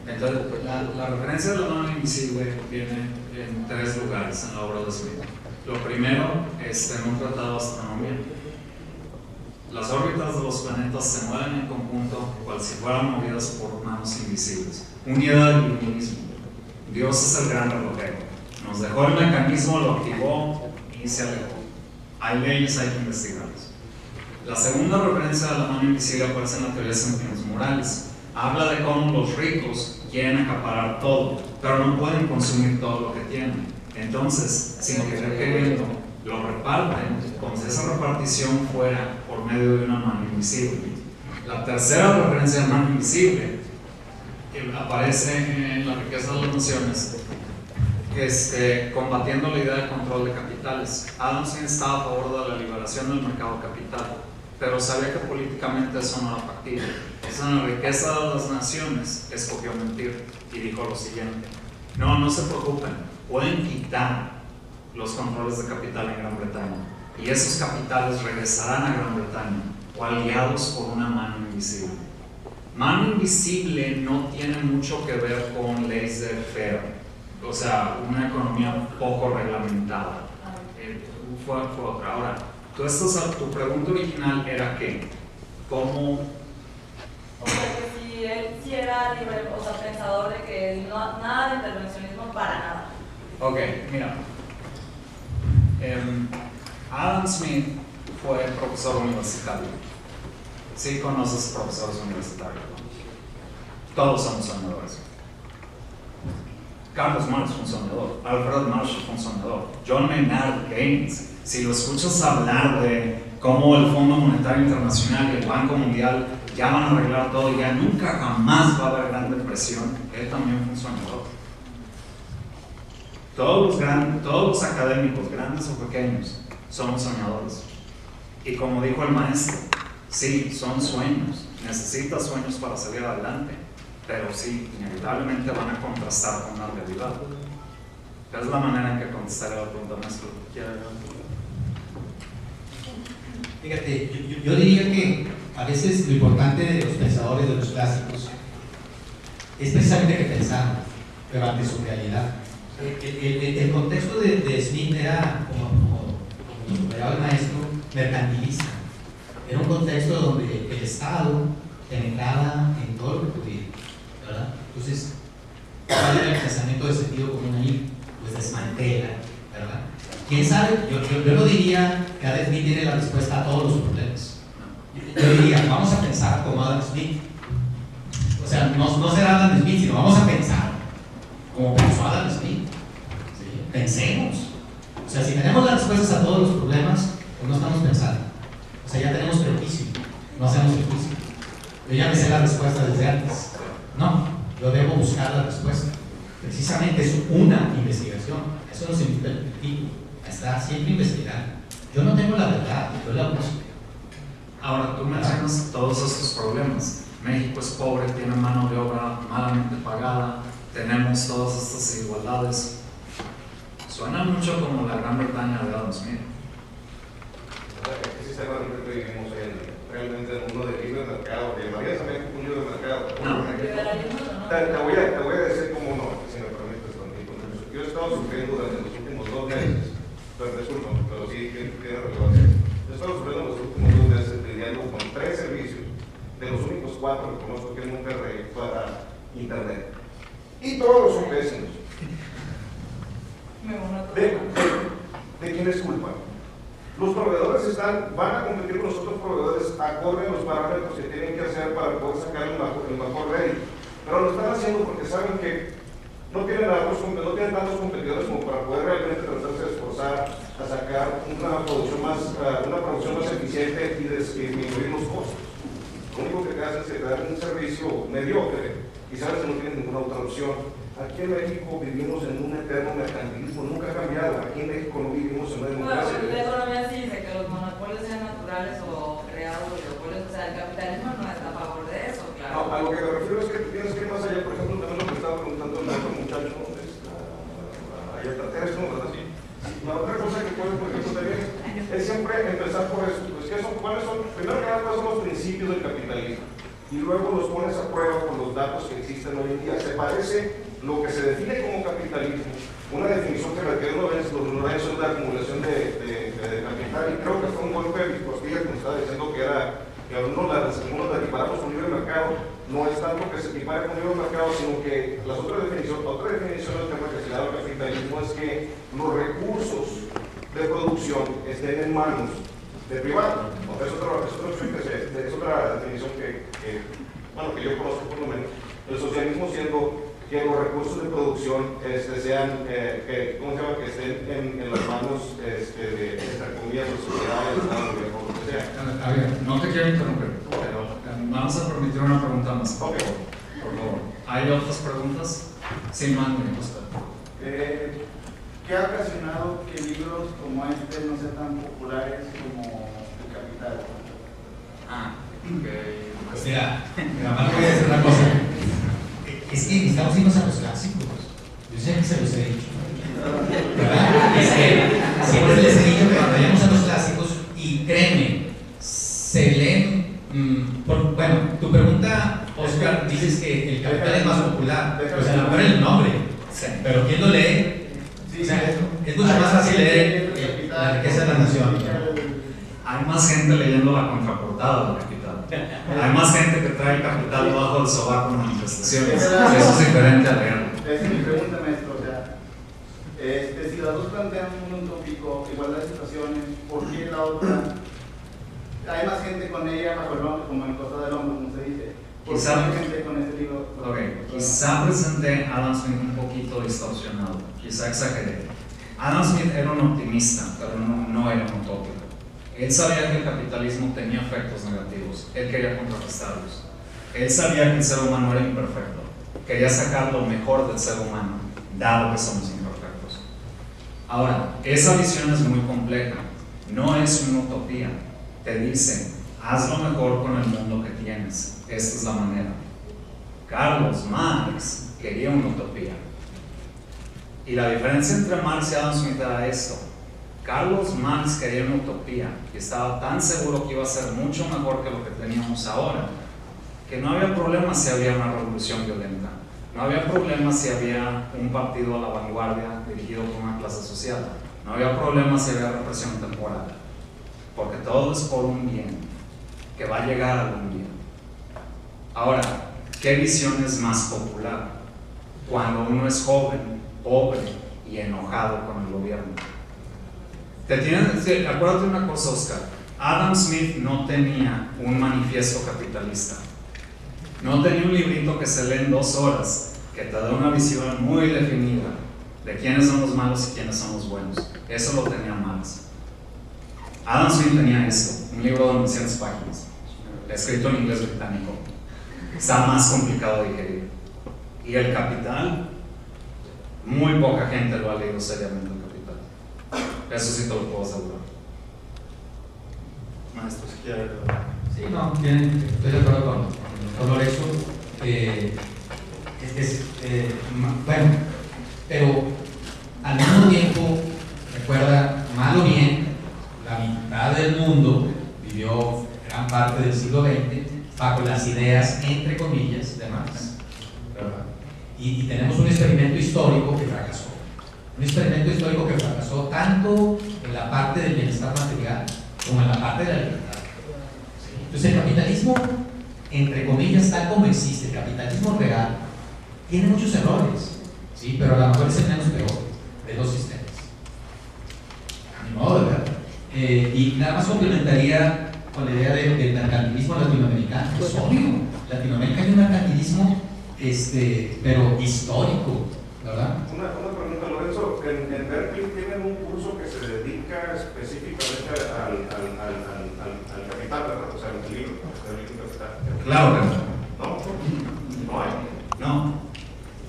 Entonces, la referencia de la mano invisible viene en tres lugares en la obra de Smith. Lo primero es en un tratado de astronomía. Las órbitas de los planetas se mueven en conjunto, cual si fueran movidas por manos invisibles. Unidad del iluminismo. Dios es el gran relojero. Nos dejó el mecanismo, lo activó y se alejó. Hay leyes, hay que investigarlas. La segunda referencia a la mano invisible aparece en la teoría de sentidos morales. Habla de cómo los ricos quieren acaparar todo, pero no pueden consumir todo lo que tienen. Entonces, sin querer queriendo, lo reparten, como si esa repartición fuera por medio de una mano invisible. La tercera referencia a mano invisible aparece en La riqueza de las naciones, combatiendo la idea de control de capitales. Adam Smith estaba a favor de la liberación del mercado capital, pero sabía que políticamente eso no era factible. En La riqueza de las naciones escogió mentir y dijo lo siguiente: no se preocupen, pueden quitar los controles de capital en Gran Bretaña y esos capitales regresarán a Gran Bretaña o aliados por una mano invisible. Mano invisible no tiene mucho que ver con leyes de fair, o sea, una economía poco reglamentada. Fue otra. Ahora, tu pregunta original era ¿qué? ¿Cómo? O sea, que si él sí era libre, o sea, pensador de que no, nada de intervencionismo para nada. Ok, mira. Adam Smith fue profesor universitario. Sí conoces profesores universitarios, ¿no? Todos somos soñadores. Carlos Marx fue un soñador, Alfred Marshall fue un soñador, John Maynard Keynes. Si lo escuchas hablar de cómo el Fondo Monetario Internacional y el Banco Mundial ya van a arreglar todo y ya nunca jamás va a haber gran depresión. Él también fue un soñador. Todos los académicos, grandes o pequeños, somos soñadores. Y como dijo el maestro, sí, son sueños. Necesitas sueños para salir adelante, pero sí, inevitablemente van a contrastar con la realidad. Es la manera en que contestaré la pregunta, maestro. Fíjate, yo diría que a veces lo importante de los pensadores de los clásicos es precisamente que pensaron, pero ante su realidad. El contexto de Smith era, como nos subrayaba el maestro, mercantilista. Era un contexto donde el Estado penetraba en todo lo que pudiera, ¿verdad? Entonces, ¿cuál era el pensamiento de sentido común ahí? Pues desmantela, ¿verdad? ¿Quién sabe? Yo no diría que Adam Smith tiene la respuesta a todos los problemas. Yo diría, vamos a pensar como Adam Smith. O sea, no será Adam Smith, sino vamos a pensar como pensó Adam Smith. ¿Sí? Pensemos. O sea, si tenemos las respuestas a todos los problemas, pues no estamos pensando. O sea, ya tenemos prejuicio, no hacemos prejuicio. Yo ya me sé la respuesta desde antes. No, yo debo buscar la respuesta. Precisamente es una investigación. Eso no significa el objetivo. Está siempre investigando. Yo no tengo la verdad, yo la busco. Ahora, tú mencionas todos estos problemas. México es pobre, tiene mano de obra malamente pagada, tenemos todas estas desigualdades. Suena mucho como la Gran Bretaña de Adam Smith. Ese sistema que vivimos realmente en un mundo de libre mercado, que María también es un libre mercado. Te voy a decir cómo no, si me permites contigo. Yo he estado sufriendo durante los últimos 2 meses, pero sí tiene relevancia. He estado sufriendo los últimos 2 meses lidiando con 3 servicios, de los únicos 4 que conozco que en Monterrey para Internet. Y todos son pésimos. ¿De quién es culpa? Los proveedores van a competir con los otros proveedores acorde a los parámetros que tienen que hacer para poder sacar el mejor rédito. Pero lo están haciendo porque saben que no tienen tantos competidores como para poder realmente tratarse de esforzar a sacar una producción más eficiente y disminuir los costos. Lo único que te hacen es dar un servicio mediocre y sabes que no tienen ninguna otra opción. Aquí en México vivimos en un eterno mercantilismo, nunca ha cambiado. Aquí en México no vivimos en una democracia. Bueno, la economía sí dice que los monopolios sean naturales o creados oligopolios, o sea, el capitalismo no está a favor de eso, claro. No, a lo que me refiero es que tú tienes que ir más allá. Por ejemplo, también lo que estaba preguntando el otro muchacho, eres tú, ¿verdad? Sí. La otra cosa que puedes, por ejemplo, también es siempre empezar por eso. Pues, ¿cuáles son? Primero que nada, ¿cuáles son los principios del capitalismo? Y luego los pones a prueba con los datos que existen hoy en día. ¿Se parece lo que se define como capitalismo? Una definición que requiere uno es la acumulación de capital, y creo que fue un golpe de mis costillas que me estaba diciendo que uno la equiparamos con libre mercado. No es tanto que se equipare con libre mercado, sino que otra definición del tema que se da al capitalismo es que los recursos de producción estén en manos de privados. Es otra definición que yo conozco por lo menos. El socialismo siendo que los recursos de producción sean, que estén en las manos de, entre comillas, de sociedades, de Estado, gobierno, lo que sea. A ver, no te quiero interrumpir, pero vamos a permitir una pregunta más. Por favor. ¿Hay otras preguntas? Sí, manden, Oscar. ¿Qué ha ocasionado que libros como este no sean tan populares como El Capital? Pues mira, más voy a decir una cosa. Es que estamos yendo a los clásicos. Yo sé que se los he dicho. ¿Verdad? Es que siempre les he dicho que cuando vayamos a los clásicos, y créeme, se leen. Bueno, tu pregunta, Oscar, dices que El Capital es más popular. Pues a lo mejor el nombre. Pero ¿quién lo lee? O sea, es mucho más fácil leer La riqueza de la nación. Hay más gente leyendo la contraportada del Capital. Hay más gente que trae el Capital bajo el sobaco en manifestaciones. Eso es diferente a leerlo. Esa es mi pregunta, maestro. O sea, si las dos plantean un tópico, igualdad de situaciones, ¿por qué la otra? Hay más gente con ella bajo el hombre, como en Cosa del Hombre, como se dice. ¿Por qué hay gente con este libro? Quizá presenté a Adam Smith un poquito distorsionado, quizá exageré. Adam Smith era un optimista, pero no era un utópico. Él sabía que el capitalismo tenía efectos negativos, él quería contrarrestarlos. Él sabía que el ser humano era imperfecto, quería sacar lo mejor del ser humano, dado que somos imperfectos. Ahora, esa visión es muy compleja, no es una utopía. Te dice, haz lo mejor con el mundo que tienes, esta es la manera. Carlos Marx quería una utopía. Y la diferencia entre Marx y Adam Smith era esto. Carlos Marx quería una utopía y estaba tan seguro que iba a ser mucho mejor que lo que teníamos ahora, que no había problema si había una revolución violenta, no había problema si había un partido a la vanguardia dirigido por una clase social, no había problema si había represión temporal, porque todo es por un bien, que va a llegar a algún día. Ahora, ¿qué visión es más popular? Cuando uno es joven, pobre y enojado con el gobierno. Acuérdate una cosa, Oscar. Adam Smith no tenía un manifiesto capitalista. No tenía un librito que se lee en 2 horas, que te da una visión muy definida de quiénes son los malos y quiénes son los buenos. Eso lo tenía Marx. Adam Smith tenía esto, un libro de 900 páginas, escrito en inglés británico. Está más complicado de digerir. Y el Capital, muy poca gente lo ha leído seriamente, el Capital. Eso sí te lo puedo asegurar. Maestro, si quiere. Sí, no, bien, estoy de acuerdo con Lorenzo. Bueno, pero al mismo tiempo, recuerda, mal o bien, la mitad del mundo vivió gran parte del siglo XX bajo las ideas, entre comillas, de Marx, ¿verdad? Y tenemos un experimento histórico que fracasó. Un experimento histórico que fracasó tanto en la parte del bienestar material como en la parte de la libertad. ¿Sí? Entonces el capitalismo, entre comillas, tal como existe, el capitalismo real, tiene muchos errores, ¿sí? Pero a lo mejor es el menos peor de los sistemas. Ni modo, ¿verdad? Y nada más complementaría con la idea del mercantilismo latinoamericano. Es obvio, Latinoamérica hay un mercantilismo, pero histórico, ¿verdad? Una pregunta, Lorenzo. En Berkeley tienen un curso que se dedica específicamente al capital, ¿verdad? O sea, el libro capital. Claro, ¿verdad? No hay. No.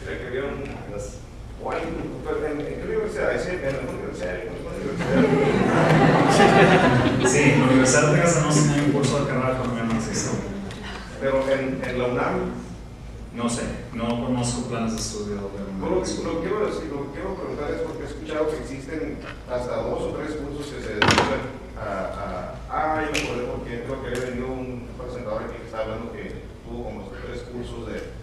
Creo que vieron o hay ¿en qué universidad? ¿En la universidad? Sí, en la Universidad de Texas no hay un curso de carrera de economía marxista. Pero en la UNAM. No sé, no conozco planes de estudio de Lo que quiero preguntar es porque he escuchado que existen hasta 2 o 3 cursos que se dedican yo me acordé porque creo que había venido un presentador aquí que estaba hablando que tuvo como 3 cursos de...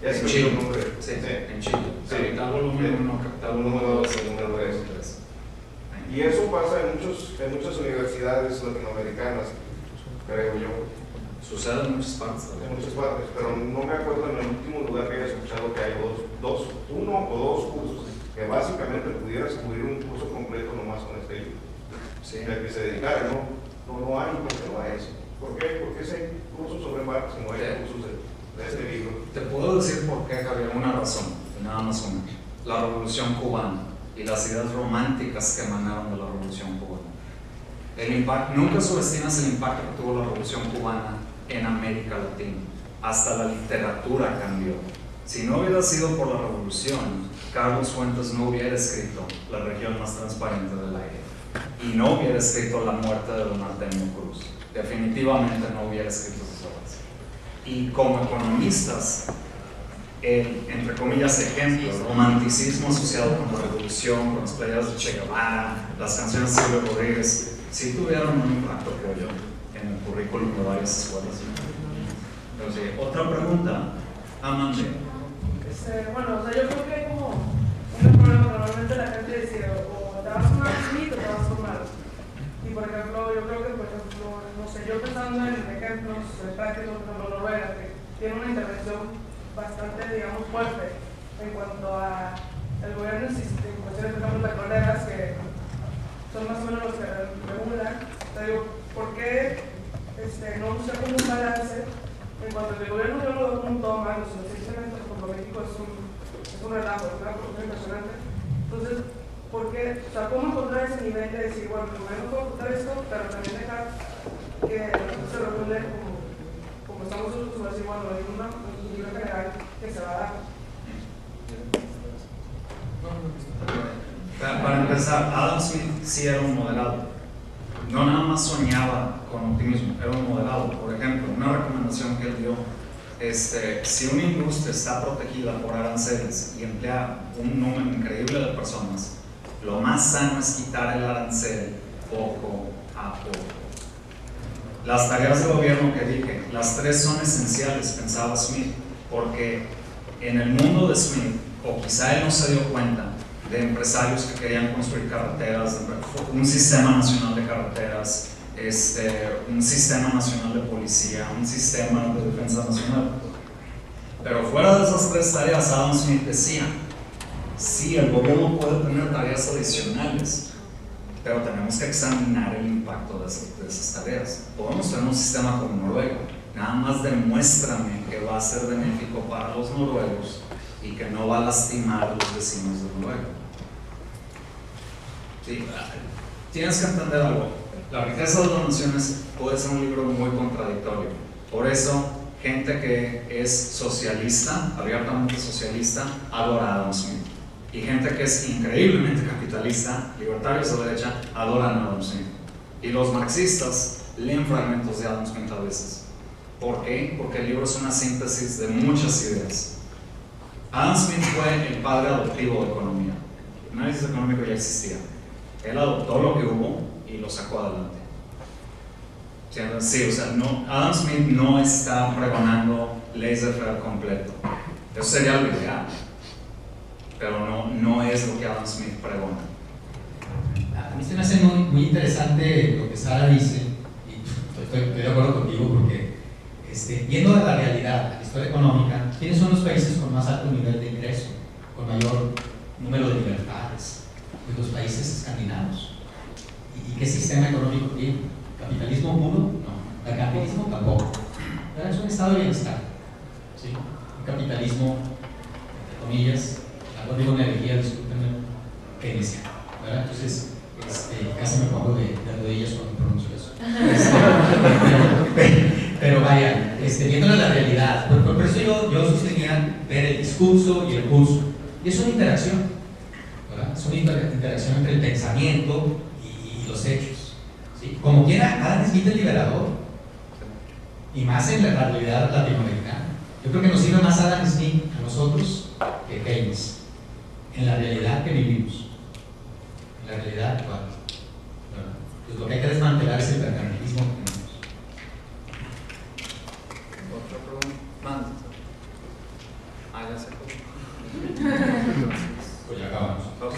En Chile. Sí, en Chile. Capital volumen 1, capital volumen 2, número 3. Y eso pasa en muchas universidades latinoamericanas, creo yo. Sucede en muchas partes. En muchas partes, pero no me acuerdo en el último lugar que haya escuchado que hay uno o dos cursos que básicamente pudieras cubrir un curso completo nomás con este libro. Sí. Que se dedicara, no hay, ¿por qué no hay eso? ¿Por qué si hay cursos sobre Marx y no hay cursos de este libro? Te puedo decir por qué, Javier, una razón, nada más una. La Revolución Cubana y las ideas románticas que emanaron de la Revolución Cubana. Nunca subestimas el impacto que tuvo la Revolución Cubana en América Latina. Hasta la literatura cambió. Si no hubiera sido por la revolución, Carlos Fuentes no hubiera escrito La región más transparente del aire y no hubiera escrito La muerte de Don Artemio Cruz. Definitivamente no hubiera escrito esas obras. Y como economistas, el, entre comillas, ejemplo, el romanticismo asociado con la revolución, con las playas de Che Guevara, las canciones de Silvio Rodríguez, sí tuvieron un impacto, creo yo, en el currículum de varias escuelas. Entonces, otra pregunta, Amanda. Bueno, o sea, yo creo que hay como un problema. Normalmente la gente dice o te vas con Smith o te vas con Marx. Y por ejemplo, yo creo que, por ejemplo, no sé, yo pensando en ejemplos prácticos, por ejemplo, Noruega, que tiene una intervención bastante, digamos, fuerte en cuanto a el gobierno en cuestiones, por ejemplo, petroleras, que son más o menos los que regulan. Te digo, ¿por qué no buscar como un balance en cuanto a que el gobierno no lo da como un todo malo, sino simplemente por México es un relajo, es una cosa impresionante? Entonces, porque, o sea, ¿cómo encontrar ese nivel de decir, bueno, el gobierno puede ocultar esto, pero también dejar que la gente se regule como estamos nosotros, decir, bueno, hay un libro general que se va a dar? Para empezar, Adam Smith sí era un moderado. No nada más soñaba con optimismo, era un moderado. Por ejemplo, una recomendación que él dio, si una industria está protegida por aranceles y emplea un número increíble de personas, lo más sano es quitar el arancel poco a poco. Las tareas de gobierno que dije, las tres son esenciales, pensaba Smith, porque en el mundo de Smith, o quizá él no se dio cuenta, de empresarios que querían construir carreteras, un sistema nacional de carreteras, un sistema nacional de policía, un sistema de defensa nacional. Pero fuera de esas tres tareas, Adam Smith decía, sí, el gobierno puede tener tareas adicionales, pero tenemos que examinar el impacto de esas tareas. Podemos tener un sistema como Noruega, nada más demuéstrame que va a ser benéfico para los noruegos y que no va a lastimar a los vecinos de Noruega. Sí, tienes que entender algo. La riqueza de las naciones puede ser un libro muy contradictorio. Por eso, gente que es socialista, abiertamente socialista, adora a Adam Smith. Y gente que es increíblemente capitalista, libertarios de derecha, adoran a Adam Smith. Y los marxistas leen fragmentos de Adam Smith a veces. ¿Por qué? Porque el libro es una síntesis de muchas ideas. Adam Smith fue el padre adoptivo de economía. El análisis económico ya existía. Él adoptó lo que hubo y lo sacó adelante. Sí, o sea, Adam Smith no está pregonando laissez-faire completo. Eso sería lo ideal. Pero no es lo que Adam Smith pregona. A mí se me hace muy interesante lo que Sara dice, y estoy de acuerdo contigo porque viendo la realidad, la historia económica, ¿quiénes son los países con más alto nivel de ingreso, con mayor número de libertades? Pues los países escandinavos. ¿Y qué sistema económico tiene? ¿Capitalismo puro? No. ¿El capitalismo? Tampoco. Es un estado de bienestar. ¿Sí? Un capitalismo, entre comillas, algo digo una herejía, discúlpenme, keynesiano. Entonces, casi me pongo de rodillas cuando pronuncio eso. Pero vaya, viendo la realidad, por eso yo sostenía ver el discurso y el curso. Y es una interacción, ¿verdad? Es una interacción entre el pensamiento y los hechos. ¿Sí? Como quiera, Adam Smith es liberador, y más en la realidad latinoamericana. Yo creo que nos sirve más Adam Smith a nosotros que Keynes, en la realidad que vivimos, en la realidad actual. Pues lo que hay que desmantelar es el mercantilismo que tenemos. ¿Otra pregunta? Ya se Pues ya acabamos. Ok.